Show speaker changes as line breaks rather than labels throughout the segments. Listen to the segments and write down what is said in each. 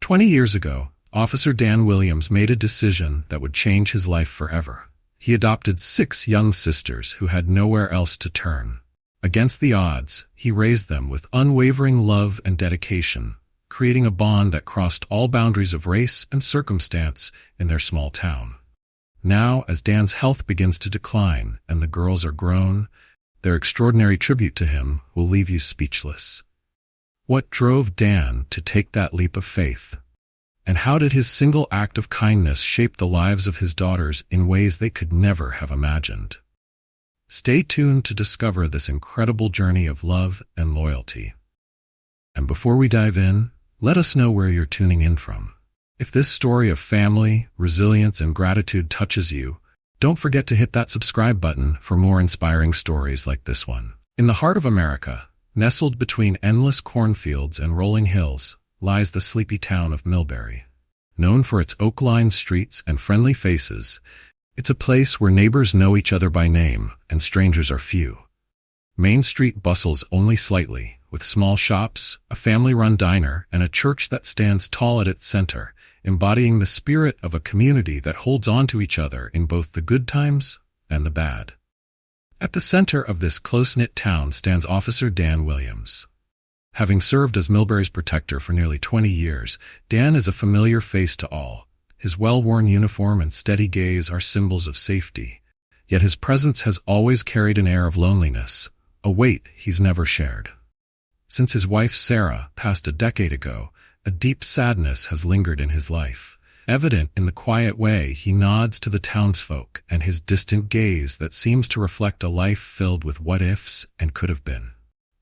20 years ago, Officer Dan Williams made a decision that would change his life forever. He adopted 6 young sisters who had nowhere else to turn. Against the odds, he raised them with unwavering love and dedication, creating a bond that crossed all boundaries of race and circumstance in their small town. Now, as Dan's health begins to decline and the girls are grown, their extraordinary tribute to him will leave you speechless. What drove Dan to take that leap of faith? And how did his single act of kindness shape the lives of his daughters in ways they could never have imagined? Stay tuned to discover this incredible journey of love and loyalty. And before we dive in, let us know where you're tuning in from. If this story of family, resilience, and gratitude touches you, don't forget to hit that subscribe button for more inspiring stories like this one. In the heart of America, nestled between endless cornfields and rolling hills, lies the sleepy town of Millbury. Known for its oak-lined streets and friendly faces, it's a place where neighbors know each other by name and strangers are few. Main Street bustles only slightly, with small shops, a family-run diner, and a church that stands tall at its center, embodying the spirit of a community that holds on to each other in both the good times and the bad. At the center of this close-knit town stands Officer Dan Williams. Having served as Millbury's protector for nearly 20 years, Dan is a familiar face to all. His well-worn uniform and steady gaze are symbols of safety, yet his presence has always carried an air of loneliness, a weight he's never shared. Since his wife Sarah passed a decade ago, a deep sadness has lingered in his life, evident in the quiet way he nods to the townsfolk and his distant gaze that seems to reflect a life filled with what-ifs and could-have-been.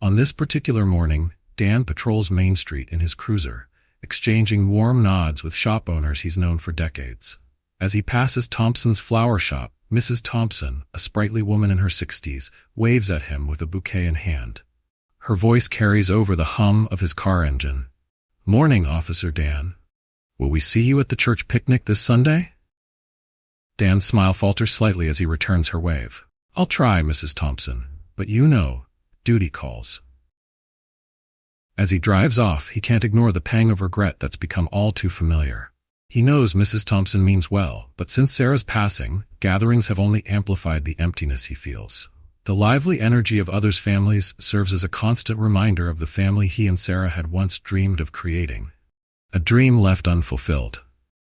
On this particular morning, Dan patrols Main Street in his cruiser, exchanging warm nods with shop owners he's known for decades. As he passes Thompson's flower shop, Mrs. Thompson, a sprightly woman in her 60s, waves at him with a bouquet in hand. Her voice carries over the hum of his car engine. "Morning, Officer Dan. Will we see you at the church picnic this Sunday?" Dan's smile falters slightly as he returns her wave. "I'll try, Mrs. Thompson, but you know, duty calls." As he drives off, he can't ignore the pang of regret that's become all too familiar. He knows Mrs. Thompson means well, but since Sarah's passing, gatherings have only amplified the emptiness he feels. The lively energy of others' families serves as a constant reminder of the family he and Sarah had once dreamed of creating. A dream left unfulfilled.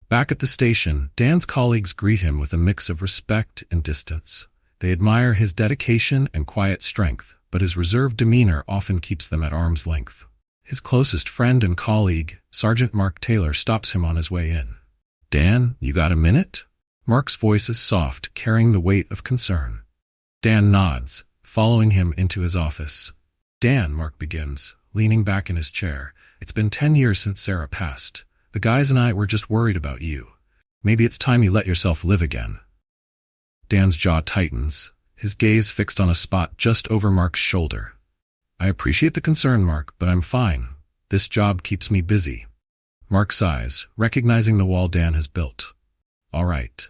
Back at the station, Dan's colleagues greet him with a mix of respect and distance. They admire his dedication and quiet strength, but his reserved demeanor often keeps them at arm's length. His closest friend and colleague, Sergeant Mark Taylor, stops him on his way in. "Dan, you got a minute?" Mark's voice is soft, carrying the weight of concern. Dan nods, following him into his office. "Dan," Mark begins, leaning back in his chair, "it's been 10 years since Sarah passed. The guys and I were just worried about you. Maybe it's time you let yourself live again." Dan's jaw tightens, his gaze fixed on a spot just over Mark's shoulder. "I appreciate the concern, Mark, but I'm fine. This job keeps me busy." Mark sighs, recognizing the wall Dan has built. All right.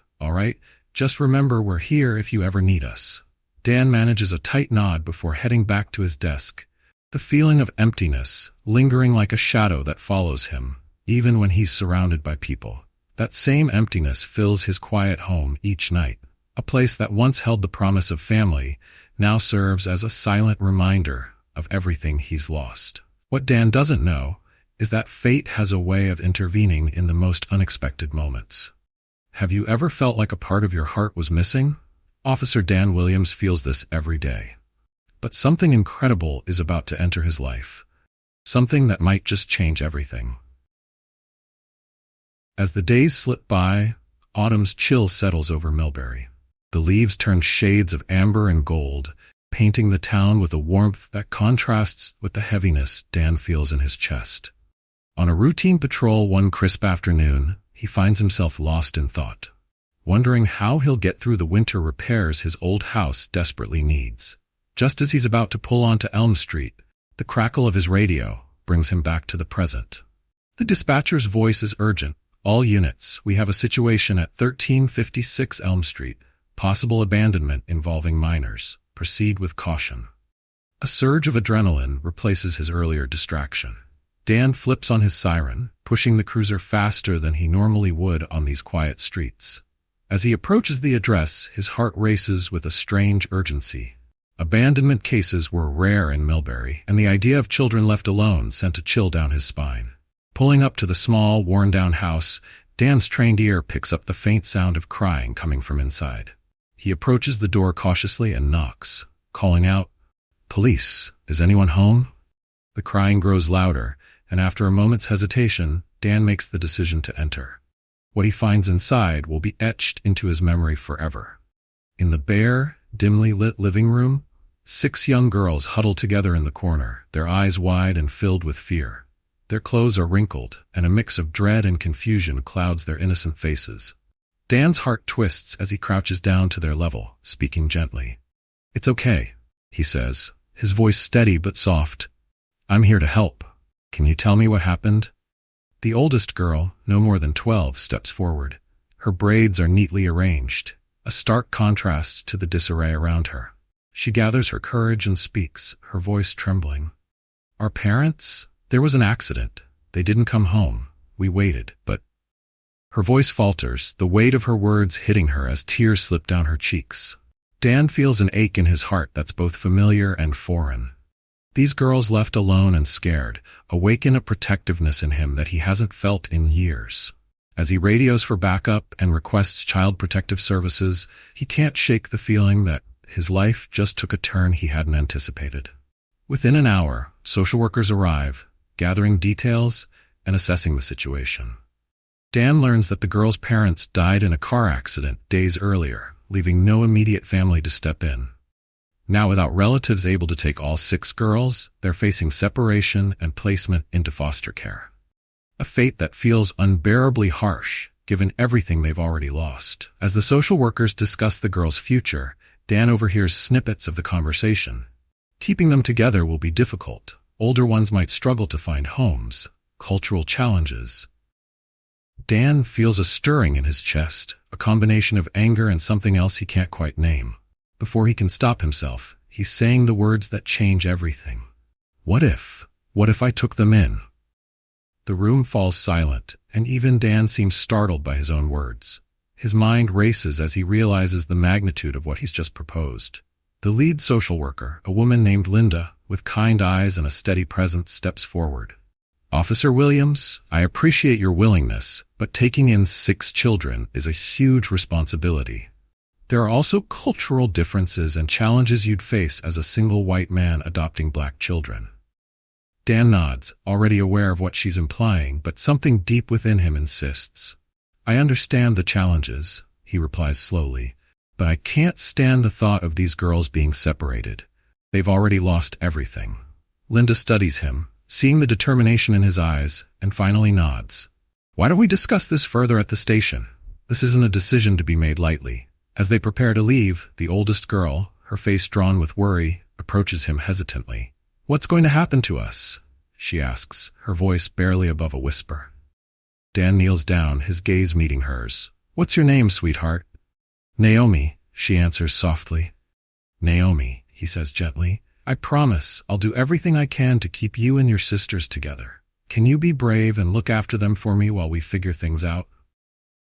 Just remember we're here if you ever need us." Dan manages a tight nod before heading back to his desk, the feeling of emptiness lingering like a shadow that follows him, even when he's surrounded by people. That same emptiness fills his quiet home each night. A place that once held the promise of family now serves as a silent reminder of everything he's lost. What Dan doesn't know is that fate has a way of intervening in the most unexpected moments. Have you ever felt like a part of your heart was missing? Officer Dan Williams feels this every day. But something incredible is about to enter his life. Something that might just change everything. As the days slip by, autumn's chill settles over Millbury. The leaves turn shades of amber and gold, painting the town with a warmth that contrasts with the heaviness Dan feels in his chest. On a routine patrol one crisp afternoon, he finds himself lost in thought, wondering how he'll get through the winter repairs his old house desperately needs. Just as he's about to pull onto Elm Street, the crackle of his radio brings him back to the present. The dispatcher's voice is urgent. "All units, we have a situation at 1356 Elm Street. Possible abandonment involving minors. Proceed with caution." A surge of adrenaline replaces his earlier distraction. Dan flips on his siren, pushing the cruiser faster than he normally would on these quiet streets. As he approaches the address, his heart races with a strange urgency. Abandonment cases were rare in Millbury, and the idea of children left alone sent a chill down his spine. Pulling up to the small, worn-down house, Dan's trained ear picks up the faint sound of crying coming from inside. He approaches the door cautiously and knocks, calling out, "Police, is anyone home?" The crying grows louder, and after a moment's hesitation, Dan makes the decision to enter. What he finds inside will be etched into his memory forever. In the bare, dimly lit living room, 6 young girls huddle together in the corner, their eyes wide and filled with fear. Their clothes are wrinkled, and a mix of dread and confusion clouds their innocent faces. Dan's heart twists as he crouches down to their level, speaking gently. "It's okay," he says, his voice steady but soft. "I'm here to help. Can you tell me what happened?" The oldest girl, no more than 12, steps forward. Her braids are neatly arranged, a stark contrast to the disarray around her. She gathers her courage and speaks, her voice trembling. "Our parents? There was an accident. They didn't come home. We waited, but—" Her voice falters, the weight of her words hitting her as tears slip down her cheeks. Dan feels an ache in his heart that's both familiar and foreign. These girls left alone and scared awaken a protectiveness in him that he hasn't felt in years. As he radios for backup and requests child protective services, he can't shake the feeling that his life just took a turn he hadn't anticipated. Within an hour, social workers arrive, gathering details and assessing the situation. Dan learns that the girls' parents died in a car accident days earlier, leaving no immediate family to step in. Now, without relatives able to take all 6 girls, they're facing separation and placement into foster care. A fate that feels unbearably harsh, given everything they've already lost. As the social workers discuss the girls' future, Dan overhears snippets of the conversation. Keeping them together will be difficult. Older ones might struggle to find homes, cultural challenges. Dan feels a stirring in his chest, a combination of anger and something else he can't quite name. Before he can stop himself, he's saying the words that change everything. What if I took them in? The room falls silent, and even Dan seems startled by his own words. His mind races as he realizes the magnitude of what he's just proposed. The lead social worker, a woman named Linda, with kind eyes and a steady presence, steps forward. "Officer Williams, I appreciate your willingness, but taking in 6 children is a huge responsibility. There are also cultural differences and challenges you'd face as a single white man adopting black children." Dan nods, already aware of what she's implying, but something deep within him insists. "I understand the challenges," he replies slowly, "but I can't stand the thought of these girls being separated. They've already lost everything." Linda studies him, seeing the determination in his eyes, and finally nods. "Why don't we discuss this further at the station? This isn't a decision to be made lightly." As they prepare to leave, the oldest girl, her face drawn with worry, approaches him hesitantly. "What's going to happen to us?" she asks, her voice barely above a whisper. Dan kneels down, his gaze meeting hers. "What's your name, sweetheart?" "Naomi," she answers softly. "Naomi," he says gently, "I promise I'll do everything I can to keep you and your sisters together. Can you be brave and look after them for me while we figure things out?"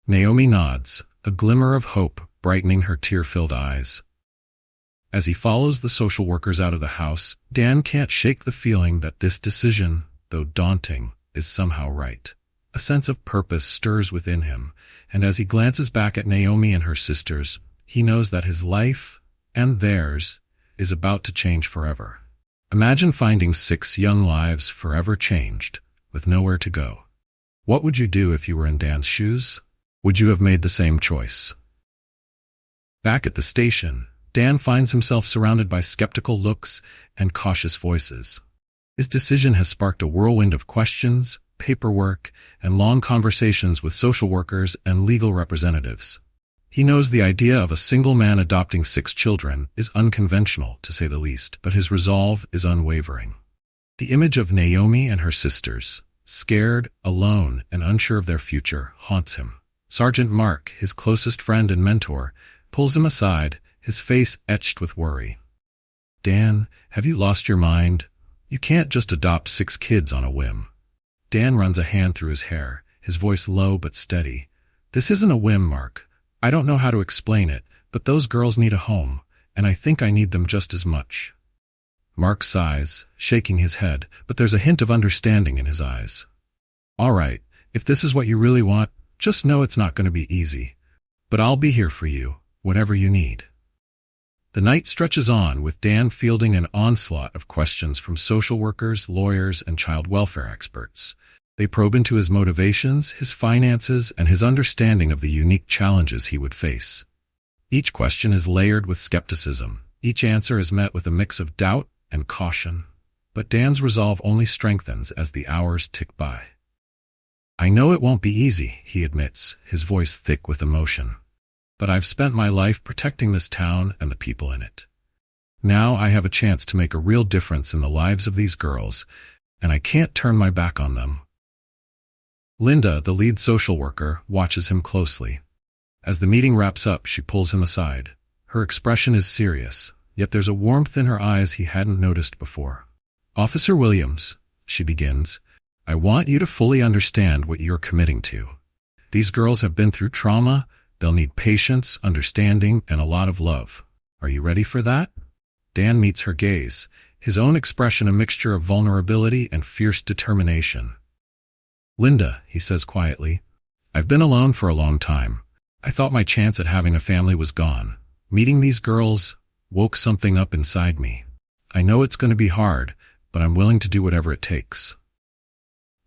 Naomi nods, a glimmer of hope brightening her tear-filled eyes. As he follows the social workers out of the house, Dan can't shake the feeling that this decision, though daunting, is somehow right. A sense of purpose stirs within him, and as he glances back at Naomi and her sisters, he knows that his life, and theirs, is about to change forever. Imagine finding 6 young lives forever changed, with nowhere to go. What would you do if you were in Dan's shoes? Would you have made the same choice? Back at the station, Dan finds himself surrounded by skeptical looks and cautious voices. His decision has sparked a whirlwind of questions, paperwork, and long conversations with social workers and legal representatives. He knows the idea of a single man adopting 6 children is unconventional, to say the least, but his resolve is unwavering. The image of Naomi and her sisters, scared, alone, and unsure of their future, haunts him. Sergeant Mark, his closest friend and mentor, pulls him aside, his face etched with worry. "Dan, have you lost your mind? You can't just adopt 6 kids on a whim. Dan runs a hand through his hair, his voice low but steady. This isn't a whim, Mark. I don't know how to explain it, but those girls need a home, and I think I need them just as much. Mark sighs, shaking his head, but there's a hint of understanding in his eyes. All right, if this is what you really want, just know it's not going to be easy. But I'll be here for you, whatever you need. The night stretches on, with Dan fielding an onslaught of questions from social workers, lawyers, and child welfare experts. They probe into his motivations, his finances, and his understanding of the unique challenges he would face. Each question is layered with skepticism. Each answer is met with a mix of doubt and caution. But Dan's resolve only strengthens as the hours tick by. I know it won't be easy, he admits, his voice thick with emotion. But I've spent my life protecting this town and the people in it. Now I have a chance to make a real difference in the lives of these girls, and I can't turn my back on them. Linda, the lead social worker, watches him closely. As the meeting wraps up, she pulls him aside. Her expression is serious, yet there's a warmth in her eyes he hadn't noticed before. Officer Williams, she begins, I want you to fully understand what you're committing to. These girls have been through trauma. They'll need patience, understanding, and a lot of love. Are you ready for that? Dan meets her gaze, his own expression a mixture of vulnerability and fierce determination. Linda, he says quietly, I've been alone for a long time. I thought my chance at having a family was gone. Meeting these girls woke something up inside me. I know it's going to be hard, but I'm willing to do whatever it takes.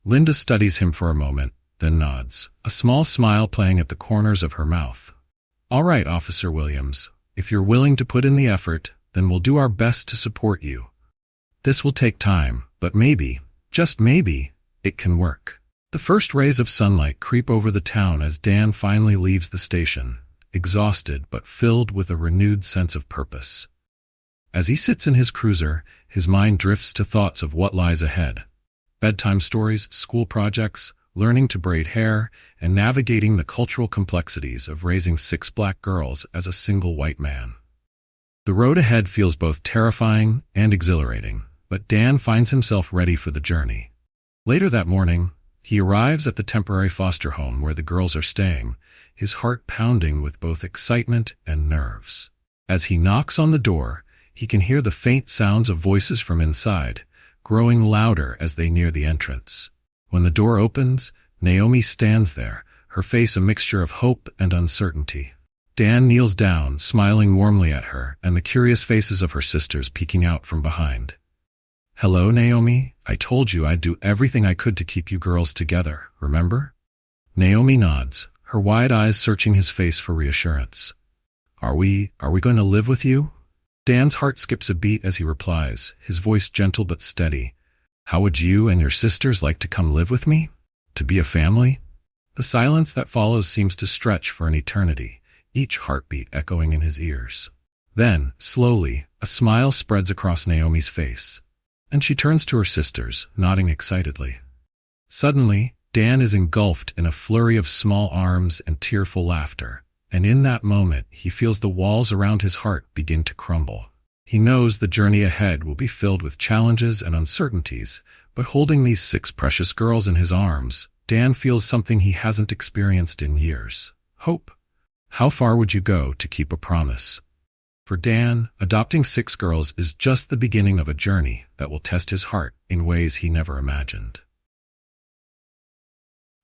Linda studies him for a moment, then nods, a small smile playing at the corners of her mouth. All right, Officer Williams, if you're willing to put in the effort, then we'll do our best to support you. This will take time, but maybe, just maybe, it can work. The first rays of sunlight creep over the town as Dan finally leaves the station, exhausted but filled with a renewed sense of purpose. As he sits in his cruiser, his mind drifts to thoughts of what lies ahead. Bedtime stories, school projects, learning to braid hair, and navigating the cultural complexities of raising 6 black girls as a single white man. The road ahead feels both terrifying and exhilarating, but Dan finds himself ready for the journey. Later that morning, he arrives at the temporary foster home where the girls are staying, his heart pounding with both excitement and nerves. As he knocks on the door, he can hear the faint sounds of voices from inside, growing louder as they near the entrance. When the door opens, Naomi stands there, her face a mixture of hope and uncertainty. Dan kneels down, smiling warmly at her, and the curious faces of her sisters peeking out from behind. Hello, Naomi. I told you I'd do everything I could to keep you girls together, remember? Naomi nods, her wide eyes searching his face for reassurance. Are we going to live with you? Dan's heart skips a beat as he replies, his voice gentle but steady. How would you and your sisters like to come live with me? To be a family? The silence that follows seems to stretch for an eternity, each heartbeat echoing in his ears. Then, slowly, a smile spreads across Naomi's face, and she turns to her sisters, nodding excitedly. Suddenly, Dan is engulfed in a flurry of small arms and tearful laughter, and in that moment he feels the walls around his heart begin to crumble. He knows the journey ahead will be filled with challenges and uncertainties, but holding these 6 precious girls in his arms, Dan feels something he hasn't experienced in years. Hope. How far would you go to keep a promise? For Dan, adopting 6 girls is just the beginning of a journey that will test his heart in ways he never imagined.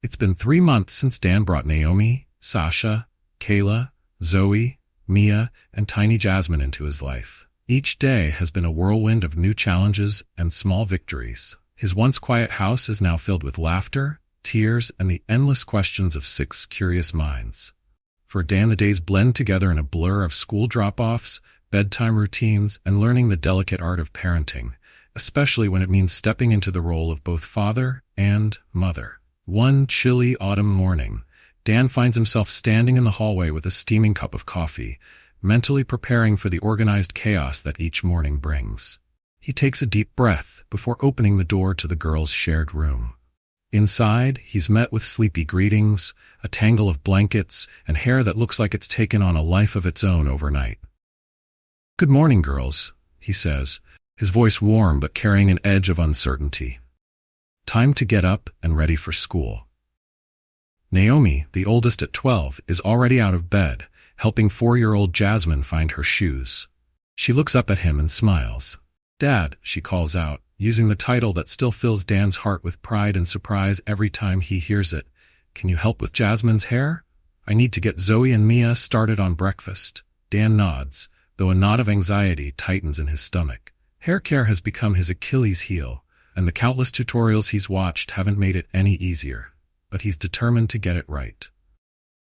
It's been 3 months since Dan brought Naomi, Sasha, Kayla, Zoe, Mia, and tiny Jasmine into his life. Each day has been a whirlwind of new challenges and small victories. His once quiet house is now filled with laughter, tears, and the endless questions of 6 curious minds. For Dan, the days blend together in a blur of school drop-offs, bedtime routines, and learning the delicate art of parenting, especially when it means stepping into the role of both father and mother. One chilly autumn morning, Dan finds himself standing in the hallway with a steaming cup of coffee, mentally preparing for the organized chaos that each morning brings. He takes a deep breath before opening the door to the girls' shared room. Inside, he's met with sleepy greetings, a tangle of blankets, and hair that looks like it's taken on a life of its own overnight. Good morning, girls, he says, his voice warm but carrying an edge of uncertainty. Time to get up and ready for school. Naomi, the oldest at 12, is already out of bed, helping 4-year-old Jasmine find her shoes. She looks up at him and smiles. "Dad," she calls out, using the title that still fills Dan's heart with pride and surprise every time he hears it. "Can you help with Jasmine's hair? I need to get Zoe and Mia started on breakfast." Dan nods, though a knot of anxiety tightens in his stomach. Hair care has become his Achilles heel, and the countless tutorials he's watched haven't made it any easier. But he's determined to get it right.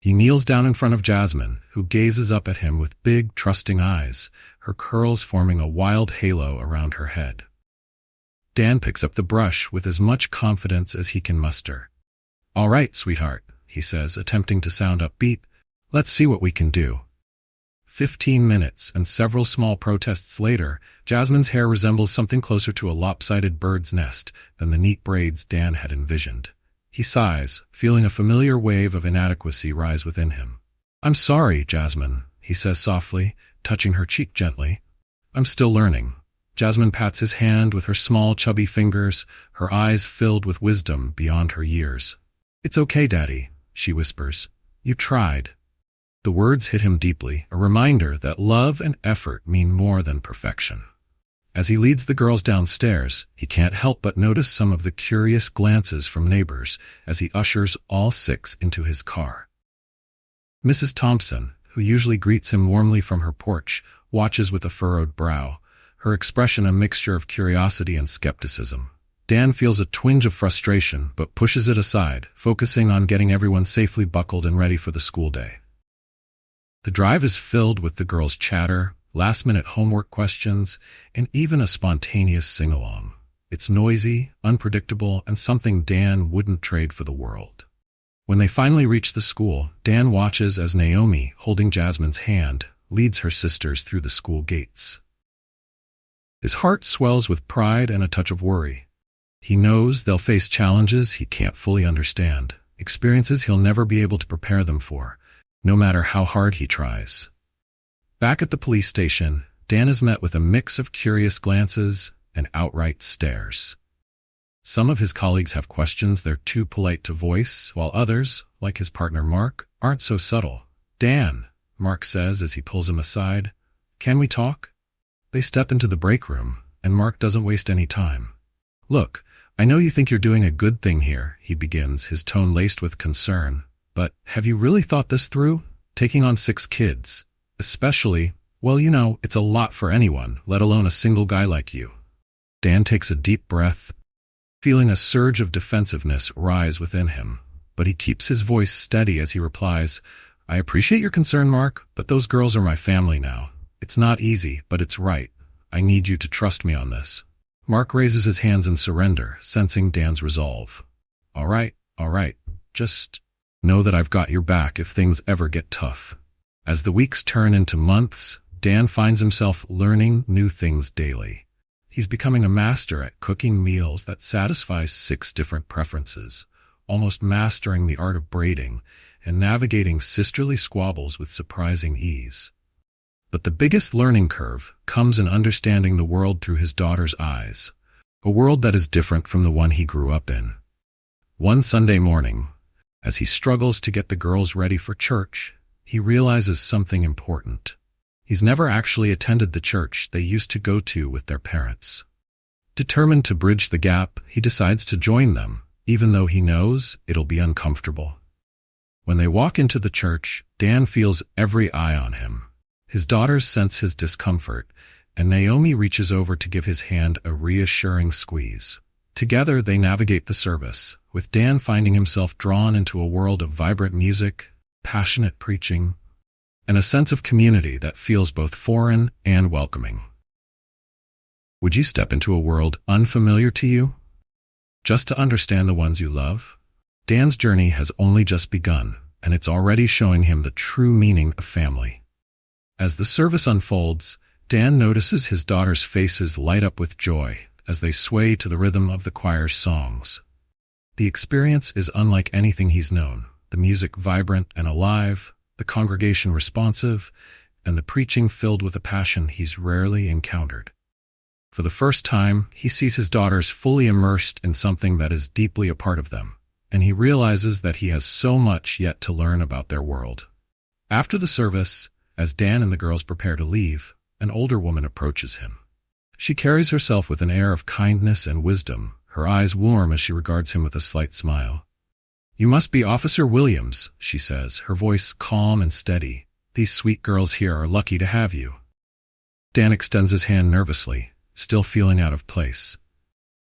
He kneels down in front of Jasmine, who gazes up at him with big, trusting eyes, her curls forming a wild halo around her head. Dan picks up the brush with as much confidence as he can muster. "All right, sweetheart," he says, attempting to sound upbeat. "Let's see what we can do." 15 minutes and several small protests later, Jasmine's hair resembles something closer to a lopsided bird's nest than the neat braids Dan had envisioned. He sighs, feeling a familiar wave of inadequacy rise within him. "I'm sorry, Jasmine," he says softly, touching her cheek gently. "I'm still learning." Jasmine pats his hand with her small, chubby fingers, her eyes filled with wisdom beyond her years. "It's okay, Daddy," she whispers. "You tried." The words hit him deeply, a reminder that love and effort mean more than perfection. As he leads the girls downstairs, he can't help but notice some of the curious glances from neighbors as he ushers all 6 into his car. Mrs. Thompson, who usually greets him warmly from her porch, watches with a furrowed brow, her expression a mixture of curiosity and skepticism. Dan feels a twinge of frustration but pushes it aside, focusing on getting everyone safely buckled and ready for the school day. The drive is filled with the girls' chatter, last-minute homework questions, and even a spontaneous sing-along. It's noisy, unpredictable, and something Dan wouldn't trade for the world. When they finally reach the school, Dan watches as Naomi, holding Jasmine's hand, leads her sisters through the school gates. His heart swells with pride and a touch of worry. He knows they'll face challenges he can't fully understand, experiences he'll never be able to prepare them for, no matter how hard he tries. Back at the police station, Dan is met with a mix of curious glances and outright stares. Some of his colleagues have questions they're too polite to voice, while others, like his partner Mark, aren't so subtle. "Dan," Mark says as he pulls him aside, "can we talk?" They step into the break room, and Mark doesn't waste any time. "Look, I know you think you're doing a good thing here," he begins, his tone laced with concern, "but have you really thought this through? Taking on 6 kids. Especially, well, you know, it's a lot for anyone, let alone a single guy like you." Dan takes a deep breath, feeling a surge of defensiveness rise within him, but he keeps his voice steady as he replies, "I appreciate your concern, Mark, but those girls are my family now. It's not easy, but it's right. I need you to trust me on this." Mark raises his hands in surrender, sensing Dan's resolve. All right, just know that I've got your back if things ever get tough." As the weeks turn into months, Dan finds himself learning new things daily. He's becoming a master at cooking meals that satisfy 6 different preferences, almost mastering the art of braiding and navigating sisterly squabbles with surprising ease. But the biggest learning curve comes in understanding the world through his daughter's eyes, a world that is different from the one he grew up in. One Sunday morning, as he struggles to get the girls ready for church, he realizes something important. He's never actually attended the church they used to go to with their parents. Determined to bridge the gap, he decides to join them, even though he knows it'll be uncomfortable. When they walk into the church, Dan feels every eye on him. His daughters sense his discomfort, and Naomi reaches over to give his hand a reassuring squeeze. Together they navigate the service, with Dan finding himself drawn into a world of vibrant music, passionate preaching, and a sense of community that feels both foreign and welcoming. Would you step into a world unfamiliar to you, just to understand the ones you love? Dan's journey has only just begun, and it's already showing him the true meaning of family. As the service unfolds, Dan notices his daughters' faces light up with joy as they sway to the rhythm of the choir's songs. The experience is unlike anything he's known. The music vibrant and alive, the congregation responsive, and the preaching filled with a passion he's rarely encountered. For the first time, he sees his daughters fully immersed in something that is deeply a part of them, and he realizes that he has so much yet to learn about their world. After the service, as Dan and the girls prepare to leave, an older woman approaches him. She carries herself with an air of kindness and wisdom, her eyes warm as she regards him with a slight smile. "You must be Officer Williams," she says, her voice calm and steady. "These sweet girls here are lucky to have you." Dan extends his hand nervously, still feeling out of place.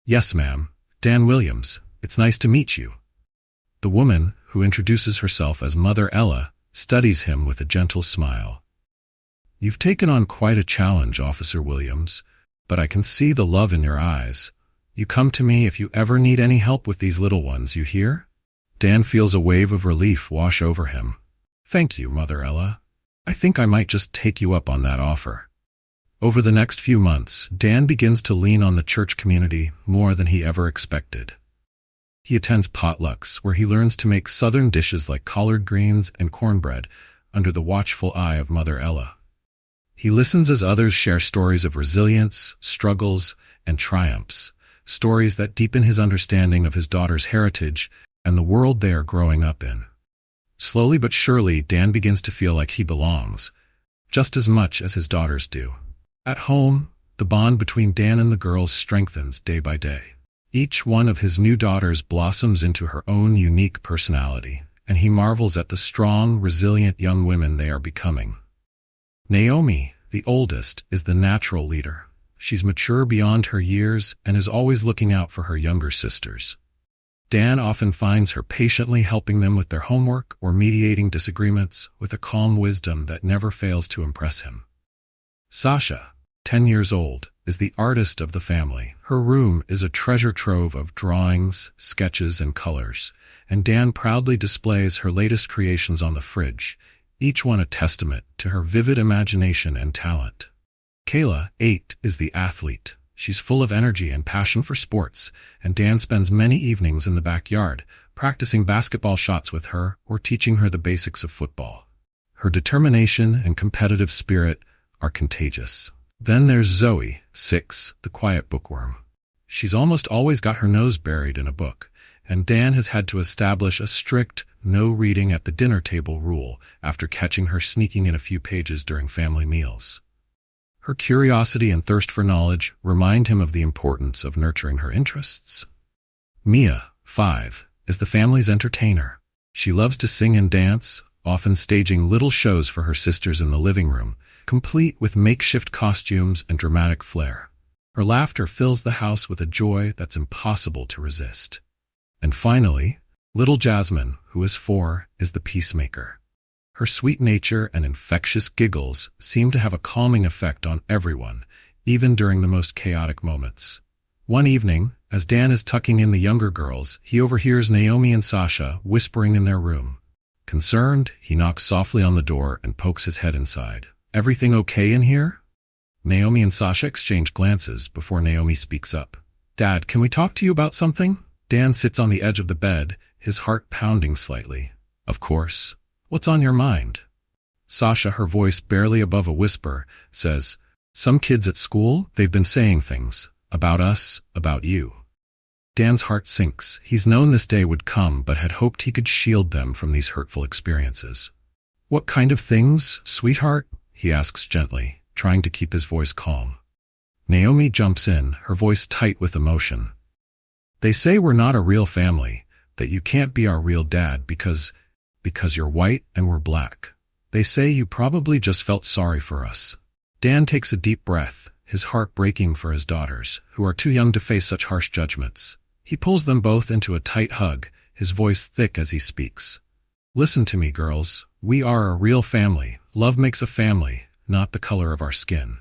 "Yes, ma'am. Dan Williams. It's nice to meet you." The woman, who introduces herself as Mother Ella, studies him with a gentle smile. "You've taken on quite a challenge, Officer Williams, but I can see the love in your eyes. You come to me if you ever need any help with these little ones, you hear?" Dan feels a wave of relief wash over him. "Thank you, Mother Ella. I think I might just take you up on that offer." Over the next few months, Dan begins to lean on the church community more than he ever expected. He attends potlucks where he learns to make southern dishes like collard greens and cornbread under the watchful eye of Mother Ella. He listens as others share stories of resilience, struggles, and triumphs, stories that deepen his understanding of his daughter's heritage and the world they are growing up in. Slowly but surely, Dan begins to feel like he belongs, just as much as his daughters do. At home, the bond between Dan and the girls strengthens day by day. Each one of his new daughters blossoms into her own unique personality, and he marvels at the strong, resilient young women they are becoming. Naomi, the oldest, is the natural leader. She's mature beyond her years and is always looking out for her younger sisters. Dan often finds her patiently helping them with their homework or mediating disagreements with a calm wisdom that never fails to impress him. Sasha, 10 years old, is the artist of the family. Her room is a treasure trove of drawings, sketches, and colors, and Dan proudly displays her latest creations on the fridge, each one a testament to her vivid imagination and talent. Kayla, 8, is the athlete. She's full of energy and passion for sports, and Dan spends many evenings in the backyard, practicing basketball shots with her or teaching her the basics of football. Her determination and competitive spirit are contagious. Then there's Zoe, 6, the quiet bookworm. She's almost always got her nose buried in a book, and Dan has had to establish a strict no reading at the dinner table rule after catching her sneaking in a few pages during family meals. Her curiosity and thirst for knowledge remind him of the importance of nurturing her interests. Mia, 5, is the family's entertainer. She loves to sing and dance, often staging little shows for her sisters in the living room, complete with makeshift costumes and dramatic flair. Her laughter fills the house with a joy that's impossible to resist. And finally, little Jasmine, who is 4, is the peacemaker. Her sweet nature and infectious giggles seem to have a calming effect on everyone, even during the most chaotic moments. One evening, as Dan is tucking in the younger girls, he overhears Naomi and Sasha whispering in their room. Concerned, he knocks softly on the door and pokes his head inside. "Everything okay in here?" Naomi and Sasha exchange glances before Naomi speaks up. "Dad, can we talk to you about something?" Dan sits on the edge of the bed, his heart pounding slightly. "Of course. What's on your mind?" Sasha, her voice barely above a whisper, says, "Some kids at school, they've been saying things. About us, about you." Dan's heart sinks. He's known this day would come, but had hoped he could shield them from these hurtful experiences. "What kind of things, sweetheart?" he asks gently, trying to keep his voice calm. Naomi jumps in, her voice tight with emotion. "They say we're not a real family, that you can't be our real dad because you're white and we're black. They say you probably just felt sorry for us." Dan takes a deep breath, his heart breaking for his daughters, who are too young to face such harsh judgments. He pulls them both into a tight hug, his voice thick as he speaks. "Listen to me, girls. We are a real family. Love makes a family, not the color of our skin.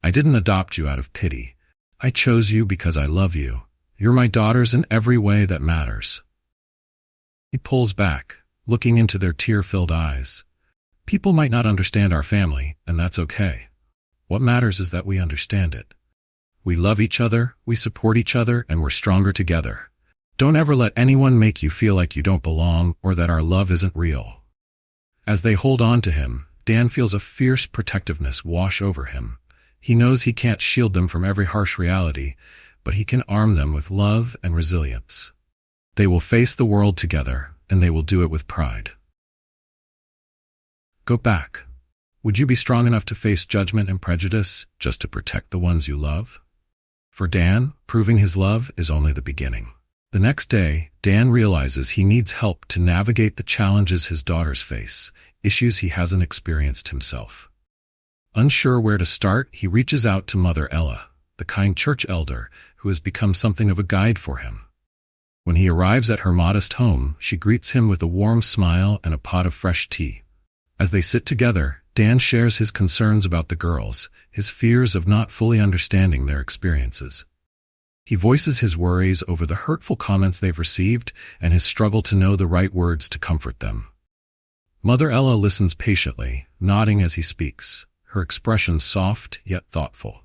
I didn't adopt you out of pity. I chose you because I love you. You're my daughters in every way that matters." He pulls back, looking into their tear-filled eyes. "People might not understand our family, and that's okay. What matters is that we understand it. We love each other, we support each other, and we're stronger together. Don't ever let anyone make you feel like you don't belong or that our love isn't real." As they hold on to him, Dan feels a fierce protectiveness wash over him, He knows he can't shield them from every harsh reality, but he can arm them with love and resilience. They will face the world together, and they will do it with pride. Go back. Would you be strong enough to face judgment and prejudice just to protect the ones you love? For Dan, proving his love is only the beginning. The next day, Dan realizes he needs help to navigate the challenges his daughters face, issues he hasn't experienced himself. Unsure where to start, he reaches out to Mother Ella, the kind church elder who has become something of a guide for him. When he arrives at her modest home, she greets him with a warm smile and a pot of fresh tea. As they sit together, Dan shares his concerns about the girls, his fears of not fully understanding their experiences. He voices his worries over the hurtful comments they've received and his struggle to know the right words to comfort them. Mother Ella listens patiently, nodding as he speaks, her expression soft yet thoughtful.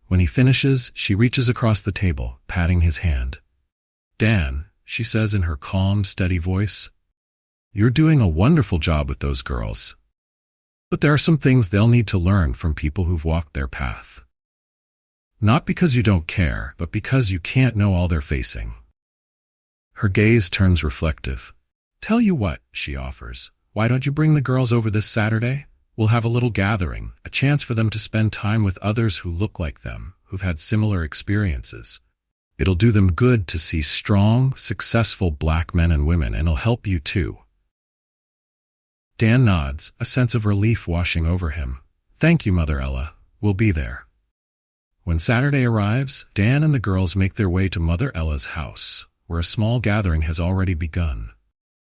When he finishes, she reaches across the table, patting his hand. Dan, she says in her calm, steady voice, you're doing a wonderful job with those girls. But there are some things they'll need to learn from people who've walked their path. Not because you don't care, but because you can't know all they're facing. Her gaze turns reflective. Tell you what, she offers, why don't you bring the girls over this Saturday? We'll have a little gathering, a chance for them to spend time with others who look like them, who've had similar experiences. It'll do them good to see strong, successful black men and women, and it'll help you too. Dan nods, a sense of relief washing over him. Thank you, Mother Ella. We'll be there. When Saturday arrives, Dan and the girls make their way to Mother Ella's house, where a small gathering has already begun.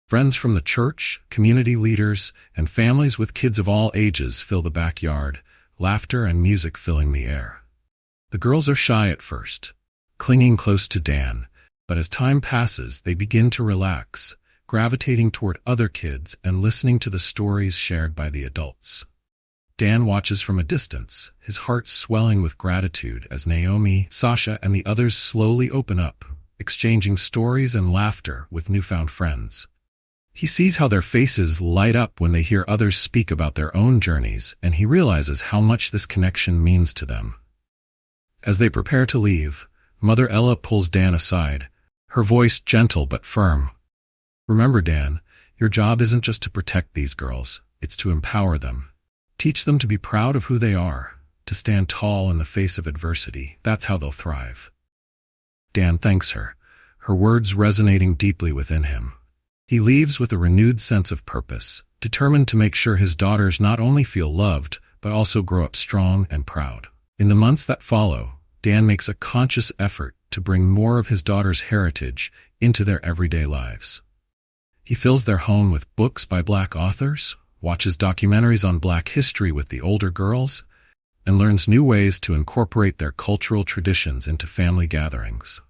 Friends from the church, community leaders, and families with kids of all ages fill the backyard, laughter and music filling the air. The girls are shy at first, clinging close to Dan, but as time passes, they begin to relax, gravitating toward other kids and listening to the stories shared by the adults. Dan watches from a distance, his heart swelling with gratitude as Naomi, Sasha, and the others slowly open up, exchanging stories and laughter with newfound friends. He sees how their faces light up when they hear others speak about their own journeys, and he realizes how much this connection means to them. As they prepare to leave, Mother Ella pulls Dan aside, her voice gentle but firm. Remember, Dan, your job isn't just to protect these girls, it's to empower them. Teach them to be proud of who they are, to stand tall in the face of adversity. That's how they'll thrive. Dan thanks her, her words resonating deeply within him. He leaves with a renewed sense of purpose, determined to make sure his daughters not only feel loved, but also grow up strong and proud. In the months that follow, Dan makes a conscious effort to bring more of his daughter's heritage into their everyday lives. He fills their home with books by Black authors, watches documentaries on Black history with the older girls, and learns new ways to incorporate their cultural traditions into family gatherings.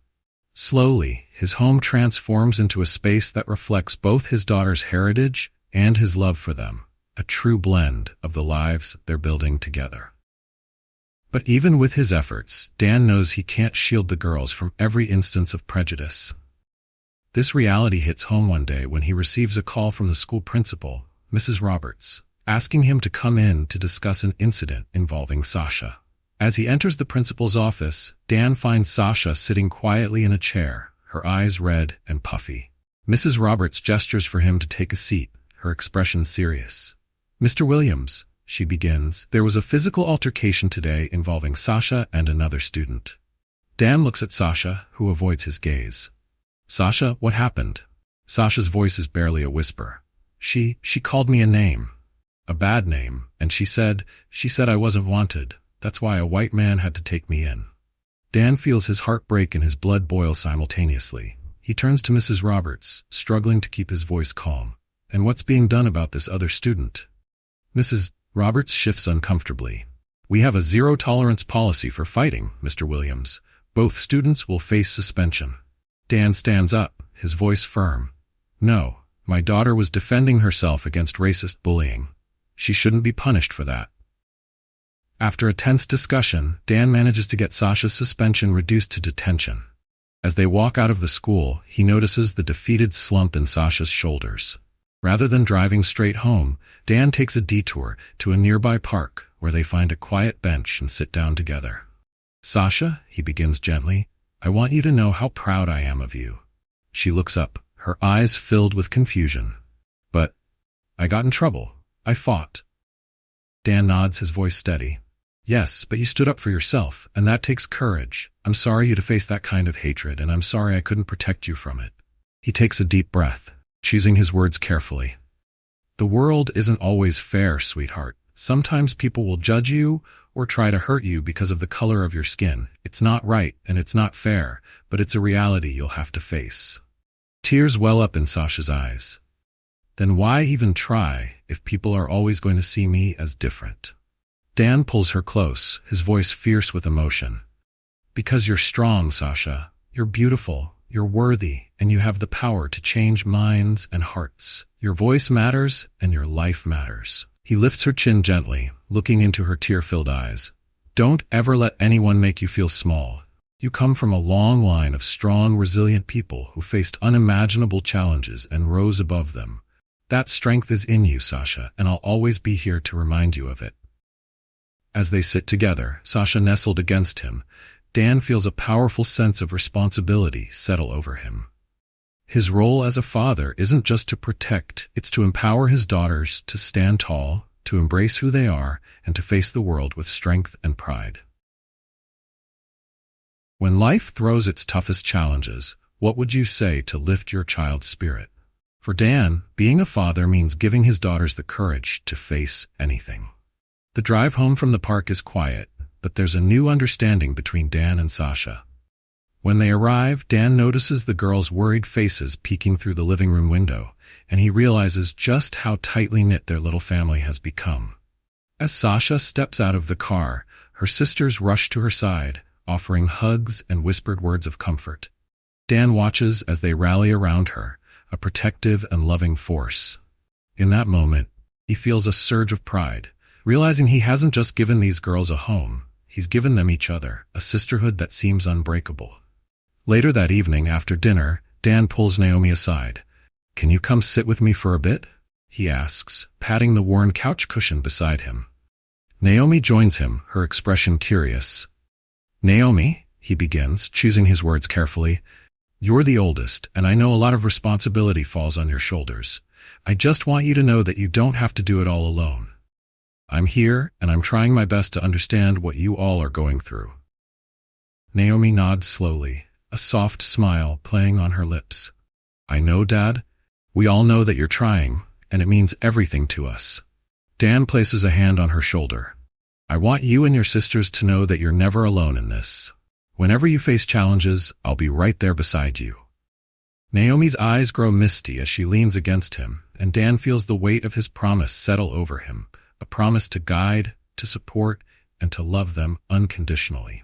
Slowly, his home transforms into a space that reflects both his daughter's heritage and his love for them, a true blend of the lives they're building together. But even with his efforts, Dan knows he can't shield the girls from every instance of prejudice. This reality hits home one day when he receives a call from the school principal, Mrs. Roberts, asking him to come in to discuss an incident involving Sasha. As he enters the principal's office, Dan finds Sasha sitting quietly in a chair, her eyes red and puffy. Mrs. Roberts gestures for him to take a seat, her expression serious. Mr. Williams, she begins, there was a physical altercation today involving Sasha and another student. Dan looks at Sasha, who avoids his gaze. Sasha, what happened? Sasha's voice is barely a whisper. She called me a name. A bad name, and she said I wasn't wanted. That's why a white man had to take me in. Dan feels his heart break and his blood boil simultaneously. He turns to Mrs. Roberts, struggling to keep his voice calm. And what's being done about this other student? Mrs. Roberts shifts uncomfortably. We have a zero-tolerance policy for fighting, Mr. Williams. Both students will face suspension. Dan stands up, his voice firm. No, my daughter was defending herself against racist bullying. She shouldn't be punished for that. After a tense discussion, Dan manages to get Sasha's suspension reduced to detention. As they walk out of the school, he notices the defeated slump in Sasha's shoulders. Rather than driving straight home, Dan takes a detour to a nearby park where they find a quiet bench and sit down together. "Sasha," he begins gently, "I want you to know how proud I am of you." She looks up, her eyes filled with confusion. "But I got in trouble. I fought." Dan nods, his voice steady. "Yes, but you stood up for yourself, and that takes courage. I'm sorry you to face that kind of hatred, and I'm sorry I couldn't protect you from it." He takes a deep breath, choosing his words carefully. "The world isn't always fair, sweetheart. Sometimes people will judge you or try to hurt you because of the color of your skin. It's not right and it's not fair, but it's a reality you'll have to face." Tears well up in Sasha's eyes. "Then why even try if people are always going to see me as different?" Dan pulls her close, his voice fierce with emotion. "Because you're strong, Sasha. You're beautiful, you're worthy, and you have the power to change minds and hearts. Your voice matters, and your life matters." He lifts her chin gently, looking into her tear-filled eyes. "Don't ever let anyone make you feel small. You come from a long line of strong, resilient people who faced unimaginable challenges and rose above them. That strength is in you, Sasha, and I'll always be here to remind you of it." As they sit together, Sasha nestled against him, Dan feels a powerful sense of responsibility settle over him. His role as a father isn't just to protect, it's to empower his daughters to stand tall, to embrace who they are, and to face the world with strength and pride. When life throws its toughest challenges, what would you say to lift your child's spirit? For Dan, being a father means giving his daughters the courage to face anything. The drive home from the park is quiet, but there's a new understanding between Dan and Sasha. When they arrive, Dan notices the girls' worried faces peeking through the living room window, and he realizes just how tightly knit their little family has become. As Sasha steps out of the car, her sisters rush to her side, offering hugs and whispered words of comfort. Dan watches as they rally around her, a protective and loving force. In that moment, he feels a surge of pride, realizing he hasn't just given these girls a home, he's given them each other, a sisterhood that seems unbreakable. Later that evening, after dinner, Dan pulls Naomi aside. "Can you come sit with me for a bit?" he asks, patting the worn couch cushion beside him. Naomi joins him, her expression curious. "Naomi," he begins, choosing his words carefully, "you're the oldest, and I know a lot of responsibility falls on your shoulders. I just want you to know that you don't have to do it all alone. I'm here, and I'm trying my best to understand what you all are going through." Naomi nods slowly, a soft smile playing on her lips. "I know, Dad. We all know that you're trying, and it means everything to us." Dan places a hand on her shoulder. "I want you and your sisters to know that you're never alone in this. Whenever you face challenges, I'll be right there beside you." Naomi's eyes grow misty as she leans against him, and Dan feels the weight of his promise settle over him, a promise to guide, to support, and to love them unconditionally.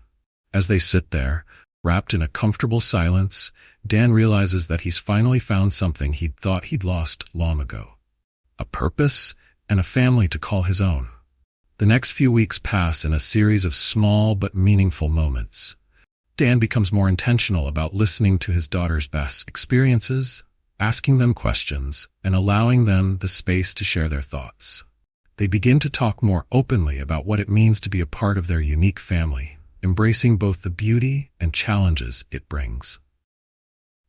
As they sit there, wrapped in a comfortable silence, Dan realizes that he's finally found something he'd thought he'd lost long ago. A purpose and a family to call his own. The next few weeks pass in a series of small but meaningful moments. Dan becomes more intentional about listening to his daughter's best experiences, asking them questions, and allowing them the space to share their thoughts. They begin to talk more openly about what it means to be a part of their unique family, embracing both the beauty and challenges it brings.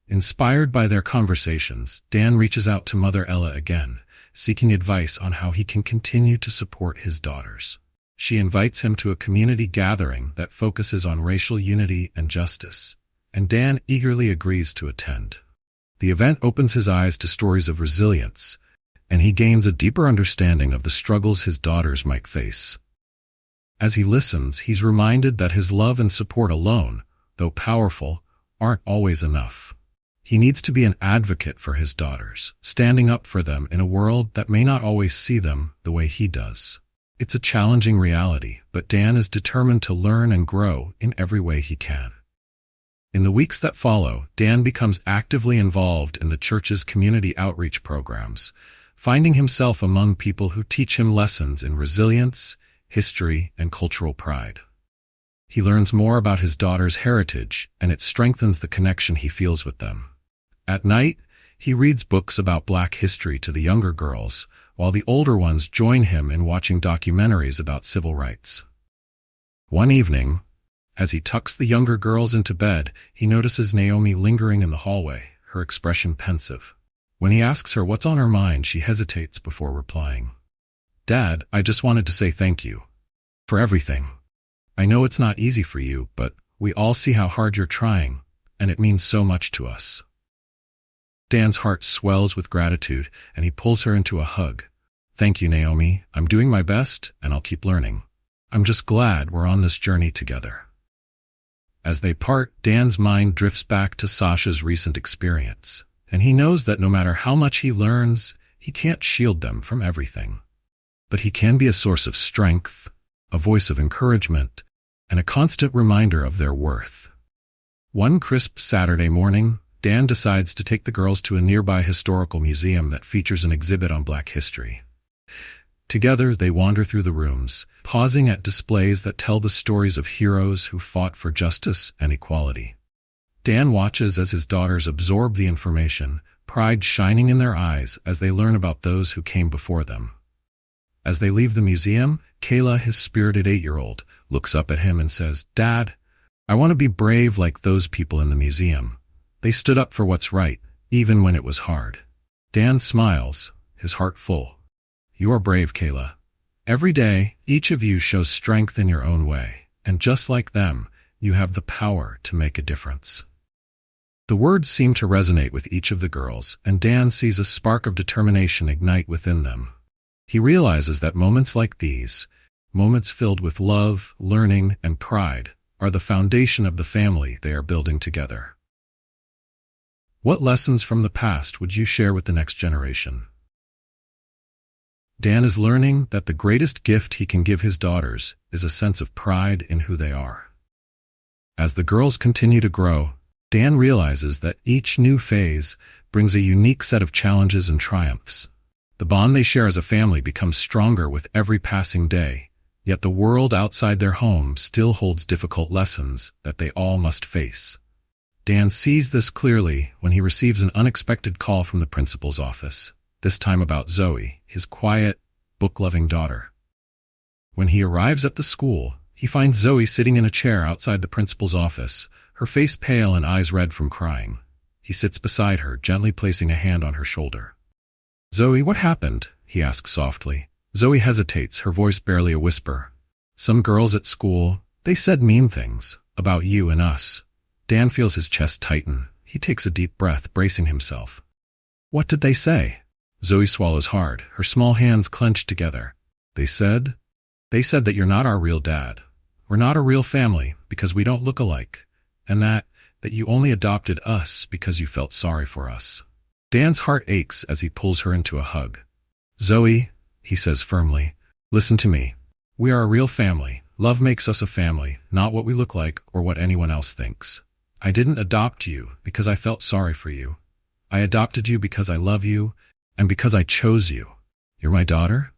Inspired by their conversations, Dan reaches out to Mother Ella again, seeking advice on how he can continue to support his daughters. She invites him to a community gathering that focuses on racial unity and justice, and Dan eagerly agrees to attend. The event opens his eyes to stories of resilience, and he gains a deeper understanding of the struggles his daughters might face. As he listens, he's reminded that his love and support alone, though powerful, aren't always enough. He needs to be an advocate for his daughters, standing up for them in a world that may not always see them the way he does. It's a challenging reality, but Dan is determined to learn and grow in every way he can. In the weeks that follow, Dan becomes actively involved in the church's community outreach programs, finding himself among people who teach him lessons in resilience, history, and cultural pride. He learns more about his daughter's heritage, and it strengthens the connection he feels with them. At night, He reads books about Black history to the younger girls, while the older ones join him in watching documentaries about civil rights. One evening, as he tucks the younger girls into bed, he notices Naomi lingering in the hallway, her expression pensive. When he asks her what's on her mind, she hesitates before replying. "Dad, I just wanted to say thank you. For everything. I know it's not easy for you, but we all see how hard you're trying, and it means so much to us." Dan's heart swells with gratitude, and he pulls her into a hug. "Thank you, Naomi. I'm doing my best, and I'll keep learning. I'm just glad we're on this journey together." As they part, Dan's mind drifts back to Sasha's recent experience, and he knows that no matter how much he learns, he can't shield them from everything. But he can be a source of strength, a voice of encouragement, and a constant reminder of their worth. One crisp Saturday morning, Dan decides to take the girls to a nearby historical museum that features an exhibit on Black history. Together, they wander through the rooms, pausing at displays that tell the stories of heroes who fought for justice and equality. Dan watches as his daughters absorb the information, pride shining in their eyes as they learn about those who came before them. As they leave the museum, Kayla, his spirited 8-year-old, looks up at him and says, "Dad, I want to be brave like those people in the museum. They stood up for what's right, even when it was hard." Dan smiles, his heart full. "You are brave, Kayla. Every day, each of you shows strength in your own way, and just like them, you have the power to make a difference." The words seem to resonate with each of the girls, and Dan sees a spark of determination ignite within them. He realizes that moments like these, moments filled with love, learning, and pride, are the foundation of the family they are building together. What lessons from the past would you share with the next generation? Dan is learning that the greatest gift he can give his daughters is a sense of pride in who they are. As the girls continue to grow, Dan realizes that each new phase brings a unique set of challenges and triumphs. The bond they share as a family becomes stronger with every passing day, yet the world outside their home still holds difficult lessons that they all must face. Dan sees this clearly when he receives an unexpected call from the principal's office, this time about Zoe, his quiet, book-loving daughter. When he arrives at the school, he finds Zoe sitting in a chair outside the principal's office, her face pale and eyes red from crying. He sits beside her, gently placing a hand on her shoulder. "Zoe, what happened?" he asks softly. Zoe hesitates, her voice barely a whisper. "Some girls at school, they said mean things about you and us." Dan feels his chest tighten. He takes a deep breath, bracing himself. "What did they say?" Zoe swallows hard, her small hands clenched together. They said that you're not our real dad. We're not a real family because we don't look alike, and that you only adopted us because you felt sorry for us." Dan's heart aches as he pulls her into a hug. "Zoe," he says firmly, "listen to me. We are a real family. Love makes us a family, not what we look like or what anyone else thinks. I didn't adopt you because I felt sorry for you. I adopted you because I love you and because I chose you. You're my daughter,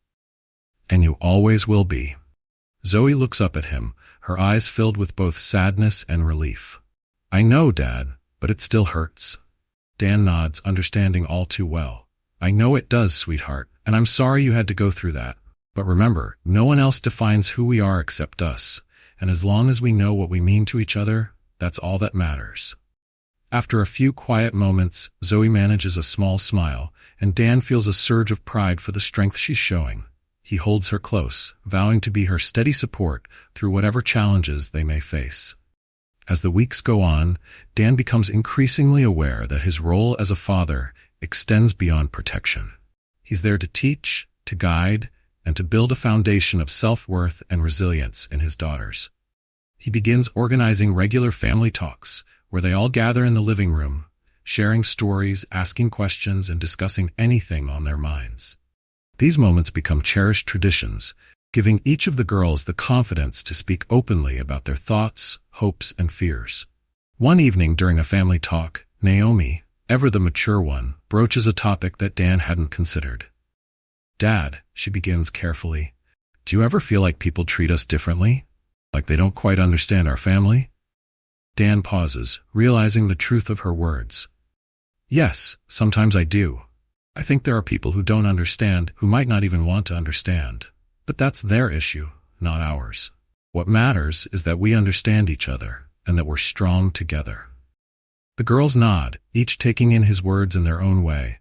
and you always will be." Zoe looks up at him, her eyes filled with both sadness and relief. "I know, Dad, but it still hurts." Dan nods, understanding all too well. "I know it does, sweetheart, and I'm sorry you had to go through that. But remember, no one else defines who we are except us, and as long as we know what we mean to each other, that's all that matters." After a few quiet moments, Zoe manages a small smile, and Dan feels a surge of pride for the strength she's showing. He holds her close, vowing to be her steady support through whatever challenges they may face. As the weeks go on, Dan becomes increasingly aware that his role as a father extends beyond protection. He's there to teach, to guide, and to build a foundation of self-worth and resilience in his daughters. He begins organizing regular family talks, where they all gather in the living room, sharing stories, asking questions, and discussing anything on their minds. These moments become cherished traditions, giving each of the girls the confidence to speak openly about their thoughts, hopes, and fears. One evening during a family talk, Naomi, ever the mature one, broaches a topic that Dan hadn't considered. "Dad," she begins carefully, "do you ever feel like people treat us differently? Like they don't quite understand our family?" Dan pauses, realizing the truth of her words. Yes, sometimes I do. I think there are people who don't understand, who might not even want to understand. But that's their issue, not ours. What matters is that we understand each other, and that we're strong together. The girls nod, each taking in his words in their own way.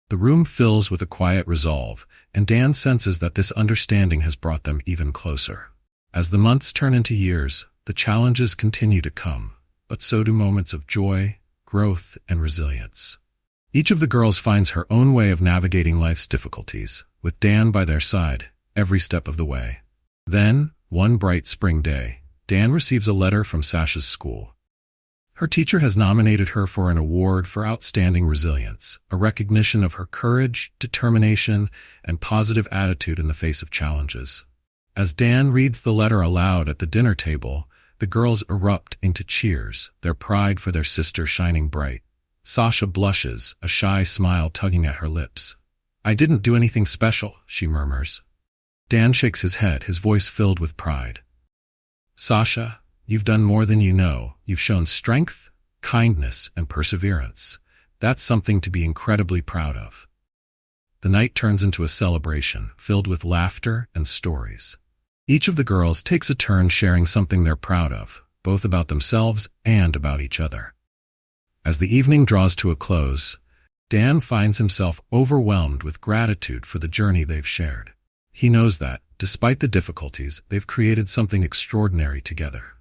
The room fills with a quiet resolve, and Dan senses that this understanding has brought them even closer. As the months turn into years, the challenges continue to come, but so do moments of joy, growth, and resilience. Each of the girls finds her own way of navigating life's difficulties, with Dan by their side every step of the way. Then, one bright spring day, Dan receives a letter from Sasha's school. Her teacher has nominated her for an award for outstanding resilience, a recognition of her courage, determination, and positive attitude in the face of challenges. As Dan reads the letter aloud at the dinner table, the girls erupt into cheers, their pride for their sister shining bright. Sasha blushes, a shy smile tugging at her lips. "I didn't do anything special," she murmurs. Dan shakes his head, his voice filled with pride. "Sasha, you've done more than you know. You've shown strength, kindness, and perseverance. That's something to be incredibly proud of." The night turns into a celebration, filled with laughter and stories. Each of the girls takes a turn sharing something they're proud of, both about themselves and about each other. As the evening draws to a close, Dan finds himself overwhelmed with gratitude for the journey they've shared. He knows that, despite the difficulties, they've created something extraordinary together.